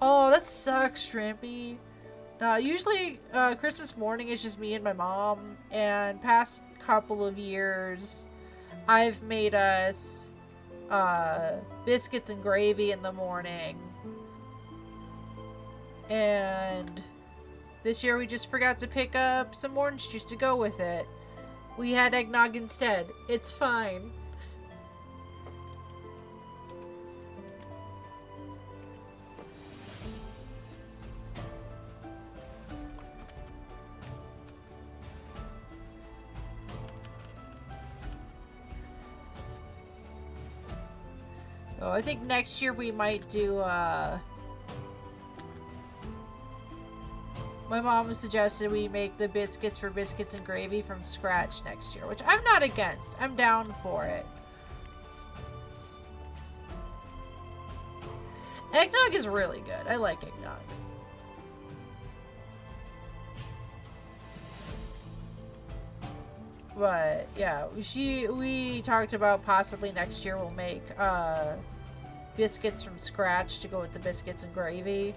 Oh, that sucks, Shrimpy. Usually, Christmas morning is just me and my mom. And past couple of years, I've made us, biscuits and gravy in the morning. And this year we just forgot to pick up some orange juice to go with it. We had eggnog instead. It's fine. Oh, I think next year we might do, my mom suggested we make the biscuits for biscuits and gravy from scratch next year, which I'm not against. I'm down for it. Eggnog is really good. I like eggnog. But yeah, we talked about possibly next year we'll make biscuits from scratch to go with the biscuits and gravy.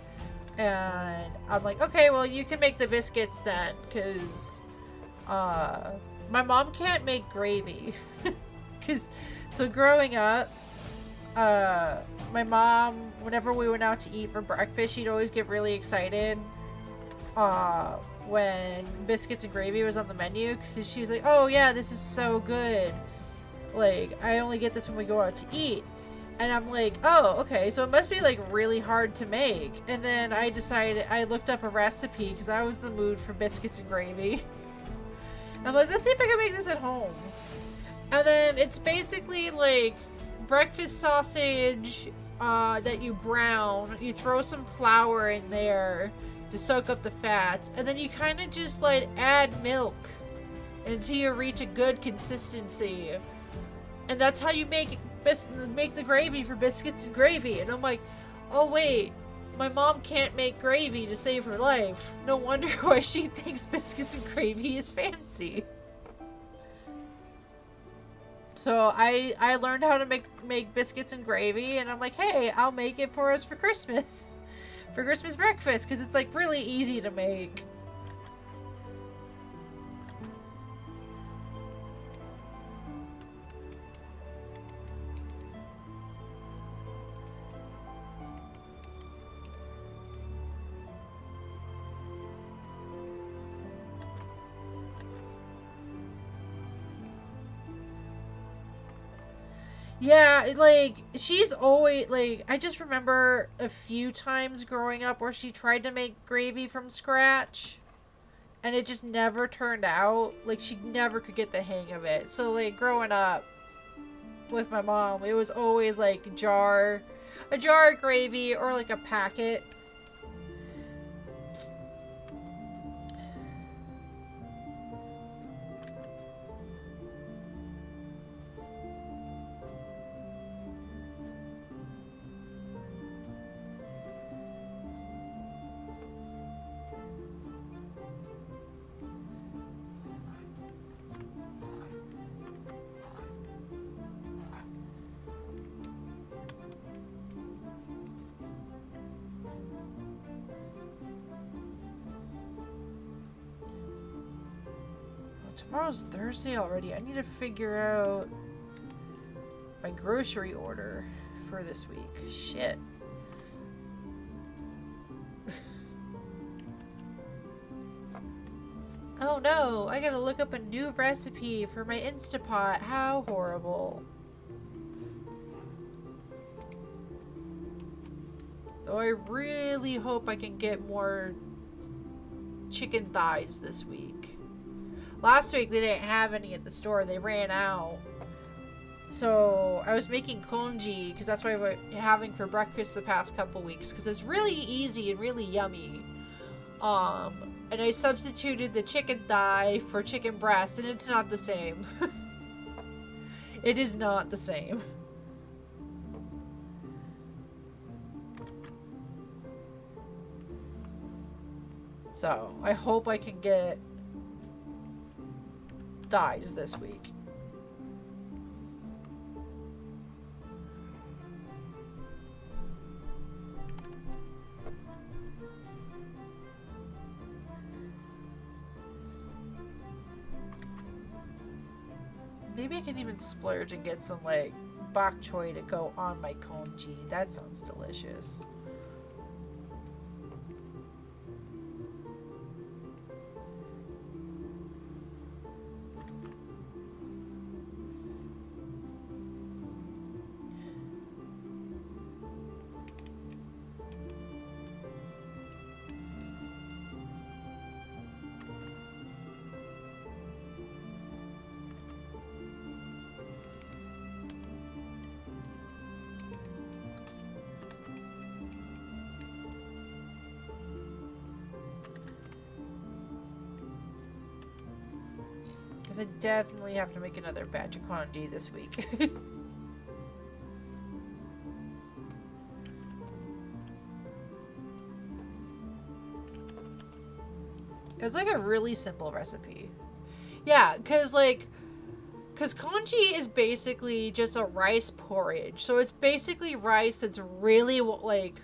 And I'm like, okay, well, you can make the biscuits then, because my mom can't make gravy. So growing up, my mom, whenever we went out to eat for breakfast, she'd always get really excited when biscuits and gravy was on the menu, because she was like, oh yeah, this is so good. Like, I only get this when we go out to eat. And I'm like, oh, okay, so it must be, like, really hard to make. And then I decided, I looked up a recipe, because I was in the mood for biscuits and gravy. I'm like, let's see if I can make this at home. And then it's basically, like, breakfast sausage that you brown. You throw some flour in there to soak up the fats. And then you kind of just, like, add milk until you reach a good consistency. And that's how you make the gravy for biscuits and gravy. And I'm like, oh wait, my mom can't make gravy to save her life. No wonder why she thinks biscuits and gravy is fancy. So I learned how to make biscuits and gravy, and I'm like, hey, I'll make it for us for Christmas. For Christmas breakfast, because it's like really easy to make. Yeah, like, she's always, like, I just remember a few times growing up where she tried to make gravy from scratch, and it just never turned out. Like, she never could get the hang of it. So, like, growing up with my mom, it was always, like, a jar of gravy, or, like, a packet. Tomorrow's Thursday already. I need to figure out my grocery order for this week. Shit. Oh no, I gotta look up a new recipe for my Instapot. How horrible. Though I really hope I can get more chicken thighs this week. Last week they didn't have any at the store. They ran out. So I was making congee because that's what we're having for breakfast the past couple weeks, because it's really easy and really yummy. And I substituted the chicken thigh for chicken breast, and it's not the same. It is not the same. So I hope I can get dyes this week. Maybe I can even splurge and get some, like, bok choy to go on my congee. That sounds delicious. I definitely have to make another batch of congee this week. It's like a really simple recipe. Yeah, because congee is basically just a rice porridge. So it's basically rice that's really, like,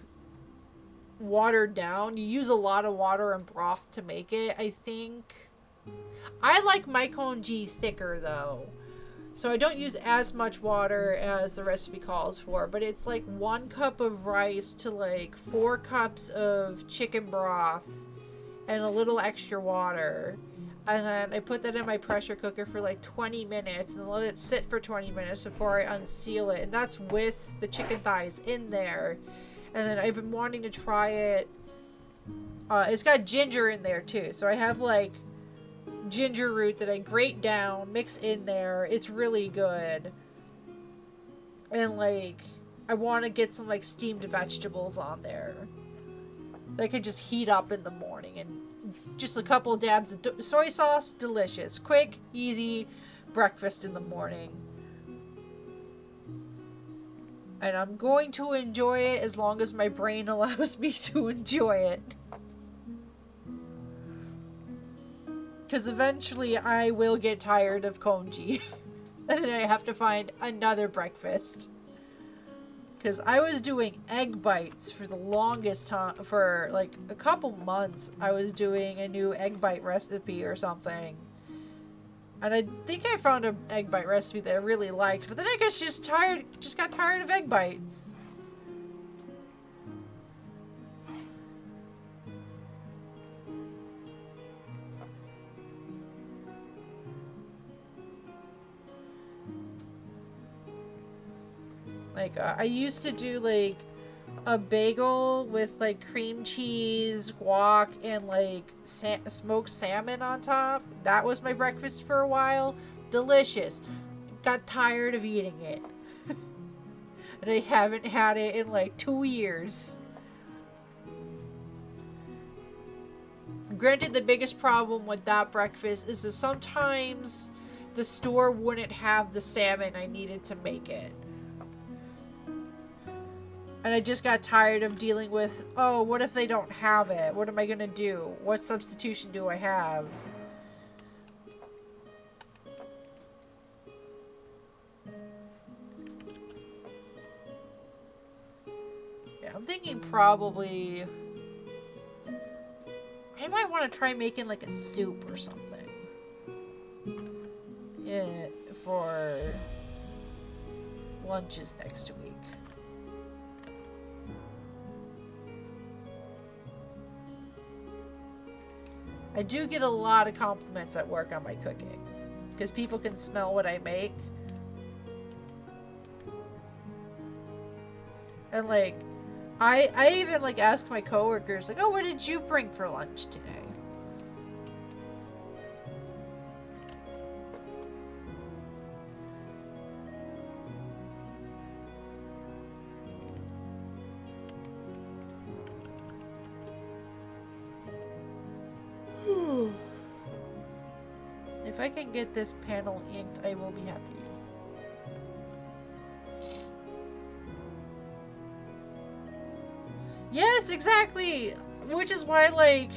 watered down. You use a lot of water and broth to make it, I think. I like my congee thicker, though. So I don't use as much water as the recipe calls for, but it's like 1 cup of rice to like 4 cups of chicken broth and a little extra water. And then I put that in my pressure cooker for like 20 minutes and then let it sit for 20 minutes before I unseal it. And that's with the chicken thighs in there. And then I've been wanting to try it. It's got ginger in there too. So I have like ginger root that I grate down, mix in there. It's really good. And like, I want to get some like steamed vegetables on there that I could just heat up in the morning, and just a couple dabs of soy sauce. Delicious, quick, easy breakfast in the morning. And I'm going to enjoy it as long as my brain allows me to enjoy it. Because eventually I will get tired of congee. And then I have to find another breakfast. Because I was doing egg bites for the longest time. For like a couple months, I was doing a new egg bite recipe or something. And I think I found an egg bite recipe that I really liked. But then I guess just got tired of egg bites. Like, I used to do, like, a bagel with, like, cream cheese, guac, and, like, smoked salmon on top. That was my breakfast for a while. Delicious. Got tired of eating it. And I haven't had it in, like, 2 years. Granted, the biggest problem with that breakfast is that sometimes the store wouldn't have the salmon I needed to make it. And I just got tired of dealing with, oh, what if they don't have it? What am I gonna do? What substitution do I have? Yeah, I'm thinking probably I might want to try making like a soup or something. Yeah, for lunches next week. I do get a lot of compliments at work on my cooking, because people can smell what I make. And like, I even like ask my coworkers, like, oh, what did you bring for lunch today? If I can get this panel inked, I will be happy. Yes, exactly! Which is why, like,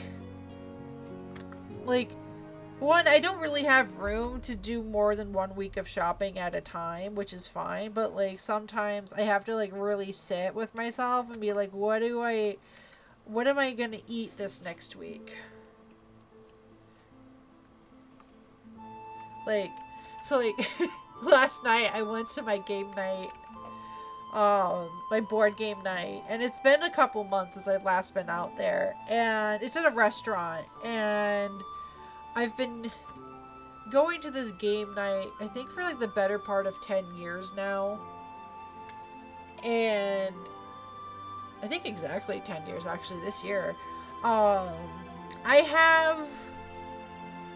like, one, I don't really have room to do more than 1 week of shopping at a time, which is fine, but like sometimes I have to like really sit with myself and be like, what am I gonna eat this next week? Like, so like last night I went to my game night, my board game night, and it's been a couple months since I've last been out there, and it's at a restaurant, and I've been going to this game night, I think for like the better part of 10 years now, and I think exactly 10 years actually this year. Um, I have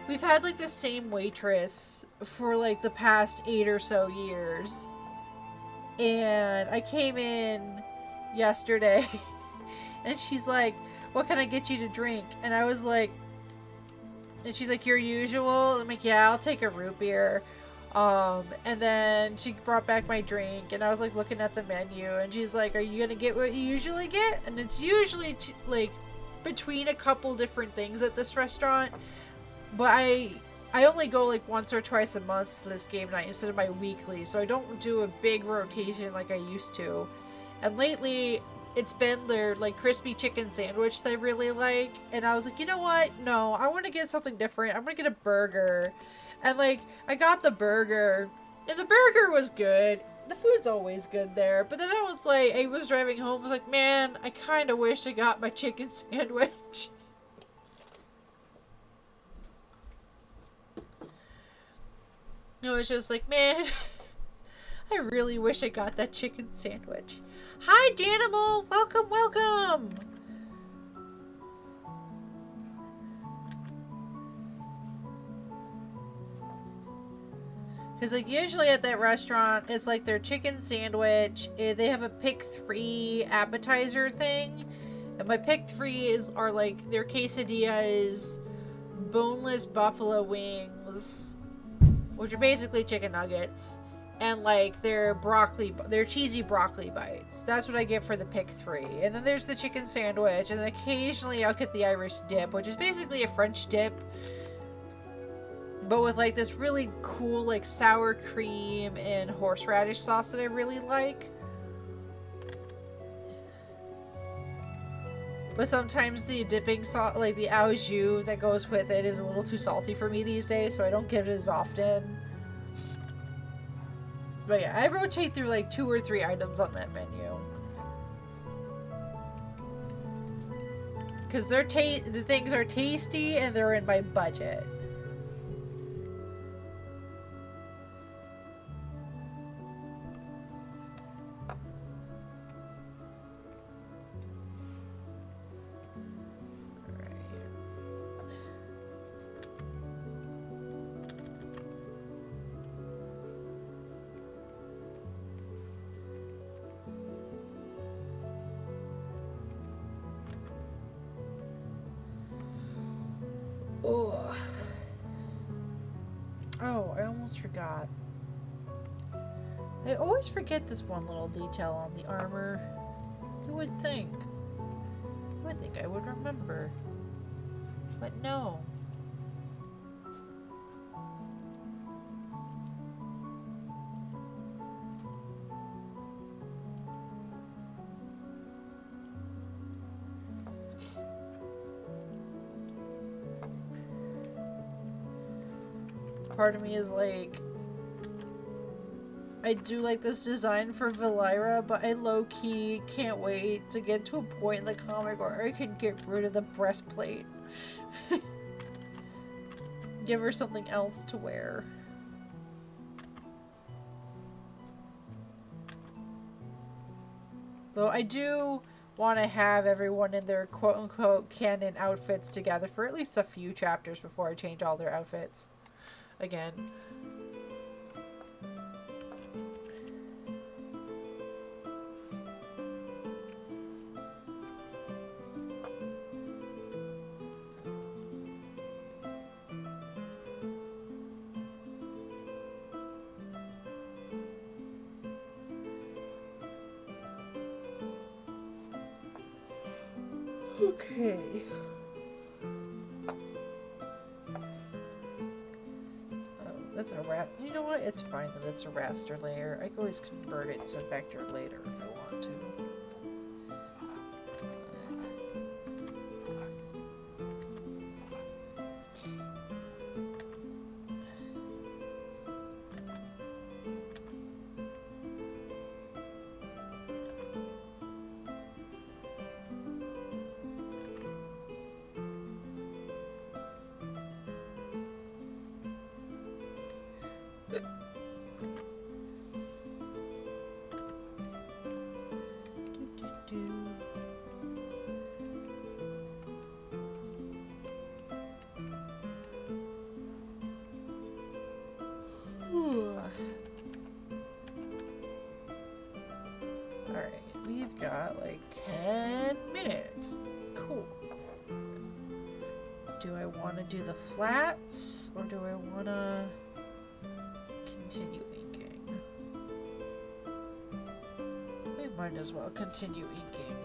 We've had like the same waitress for like the past 8 or so years. And I came in yesterday and she's like, "What can I get you to drink?" And I was like, and she's like, "Your usual?" I'm like, "Yeah, I'll take a root beer." And then she brought back my drink and I was like looking at the menu and she's like, "Are you gonna get what you usually get?" And it's usually like between a couple different things at this restaurant. But I only go like once or twice a month to this game night instead of my weekly, so I don't do a big rotation like I used to. And lately, it's been their like crispy chicken sandwich that I really like, and I was like, you know what? No, I want to get something different. I'm gonna get a burger, and like I got the burger, and the burger was good. The food's always good there, but then I was driving home, I was like, man, I kind of wish I got my chicken sandwich. It was just like, man, I really wish I got that chicken sandwich. Hi, Danimal! Welcome, welcome! Because, like, usually at that restaurant, it's like their chicken sandwich. They have a pick 3 appetizer thing. And my pick 3 are like, their quesadilla is boneless buffalo wings, which are basically chicken nuggets, and like their cheesy broccoli bites. That's what I get for the pick 3. And then there's the chicken sandwich, and then occasionally I'll get the Irish dip, which is basically a French dip, but with like this really cool like sour cream and horseradish sauce that I really like. But sometimes the dipping sauce, like the au jus that goes with it, is a little too salty for me these days, so I don't get it as often. But yeah, I rotate through like 2 or 3 items on that menu. Because the things are tasty and they're in my budget. Oh, I almost forgot. I always forget this one little detail on the armor. Who would think? I would think I would remember. But no. Part of me is like, I do like this design for Valira, but I low-key can't wait to get to a point in the comic where I can get rid of the breastplate. Give her something else to wear. Though I do want to have everyone in their quote-unquote canon outfits together for at least a few chapters before I change all their outfits again. Okay. it's a you know what? It's fine that it's a raster layer. I can always convert it to vector later if I want to. Alright, we've got like 10 minutes. Cool. Do I want to do the flats or do I want to continue inking? I might as well continue inking.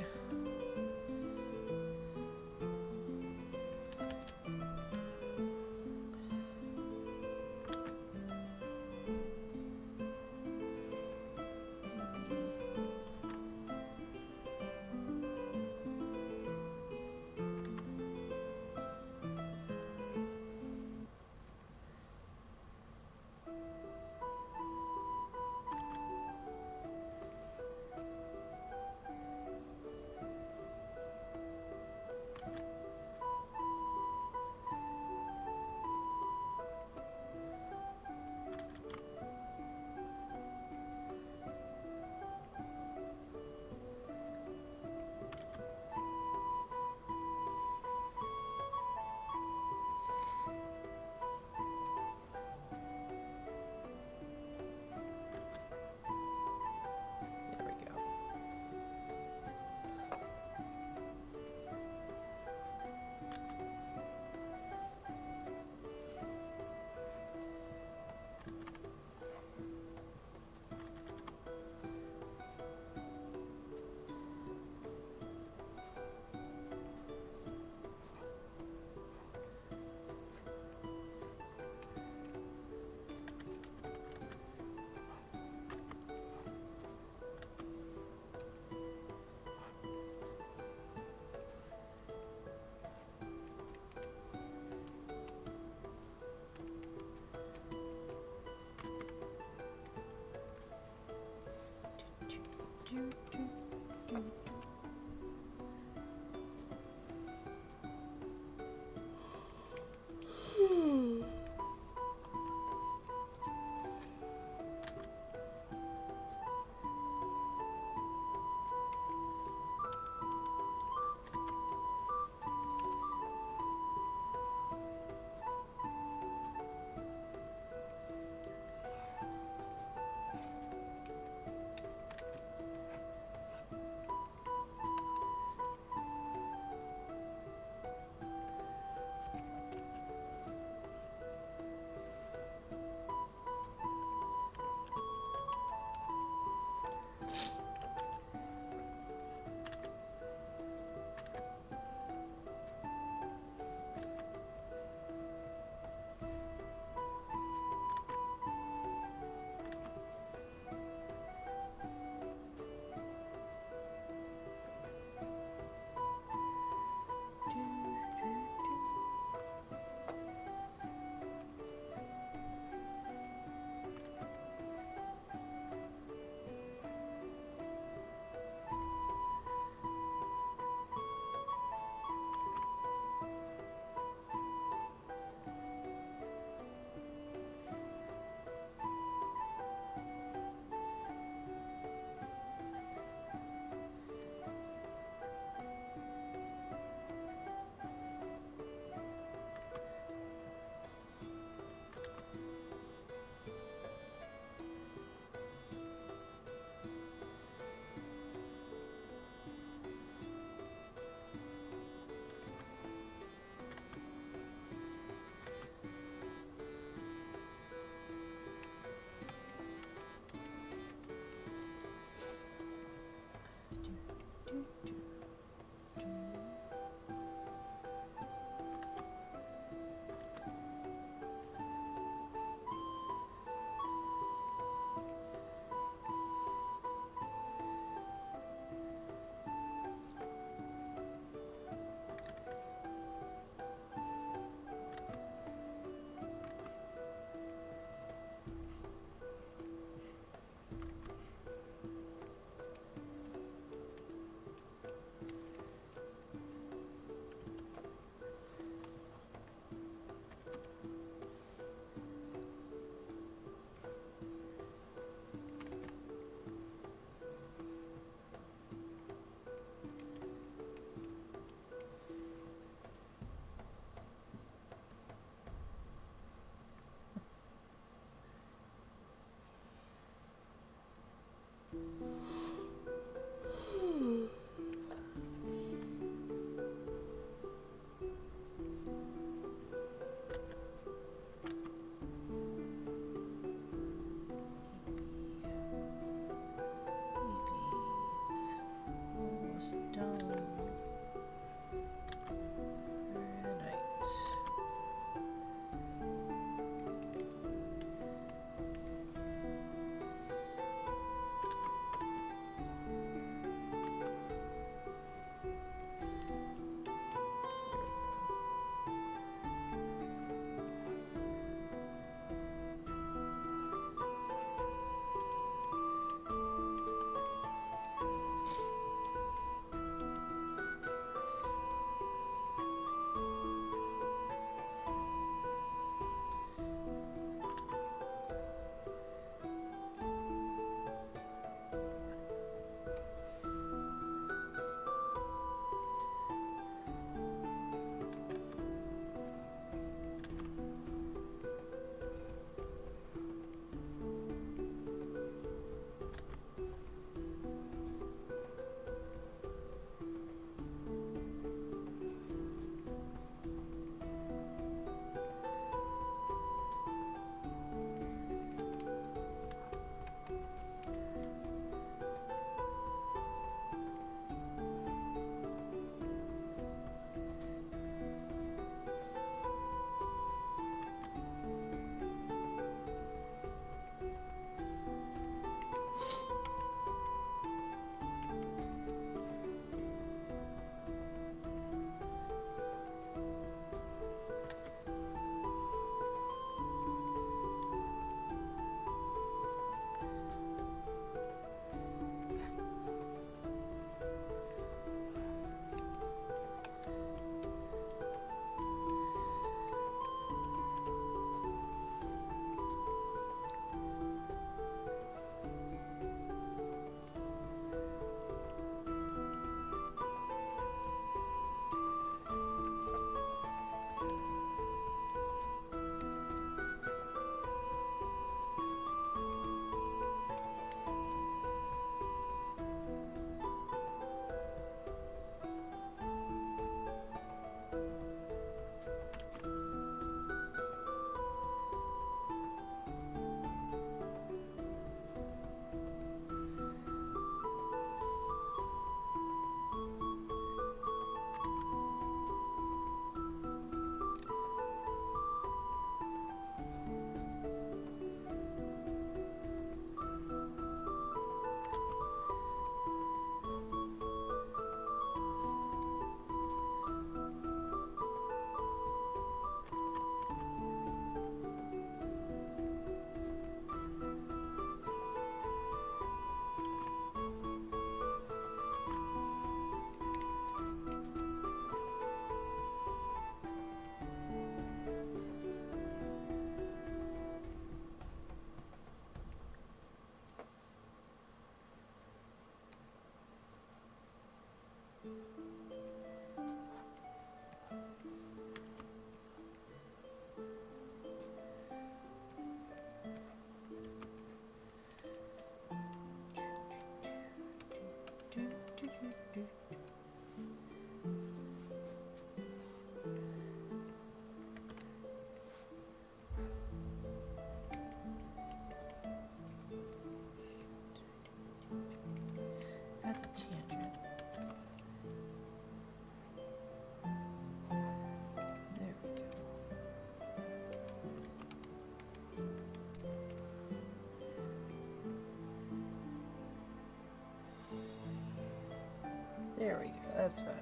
There we go. That's better.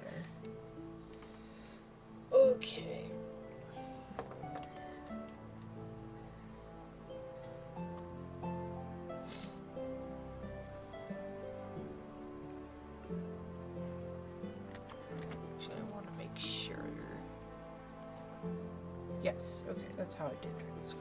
Okay. Actually, I want to make sure. Yes. Okay, that's how I did it. Let's go.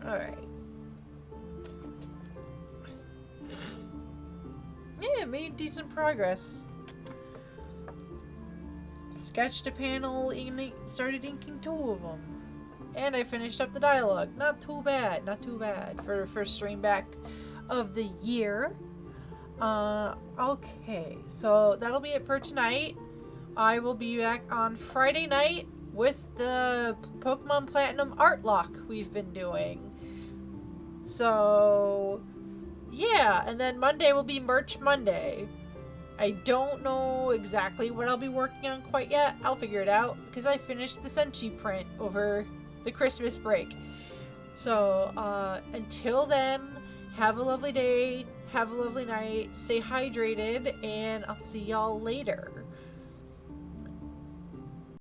Alright. Yeah, made decent progress. Sketched a panel, started inking 2 of them. And I finished up the dialogue. Not too bad, not too bad for the first stream back of the year. Okay, so that'll be it for tonight. I will be back on Friday night with the Pokemon Platinum art lock we've been doing. So, yeah, and then Monday will be Merch Monday. I don't know exactly what I'll be working on quite yet. I'll figure it out because I finished the Senshi print over the Christmas break. So, until then, have a lovely day, have a lovely night, stay hydrated, and I'll see y'all later.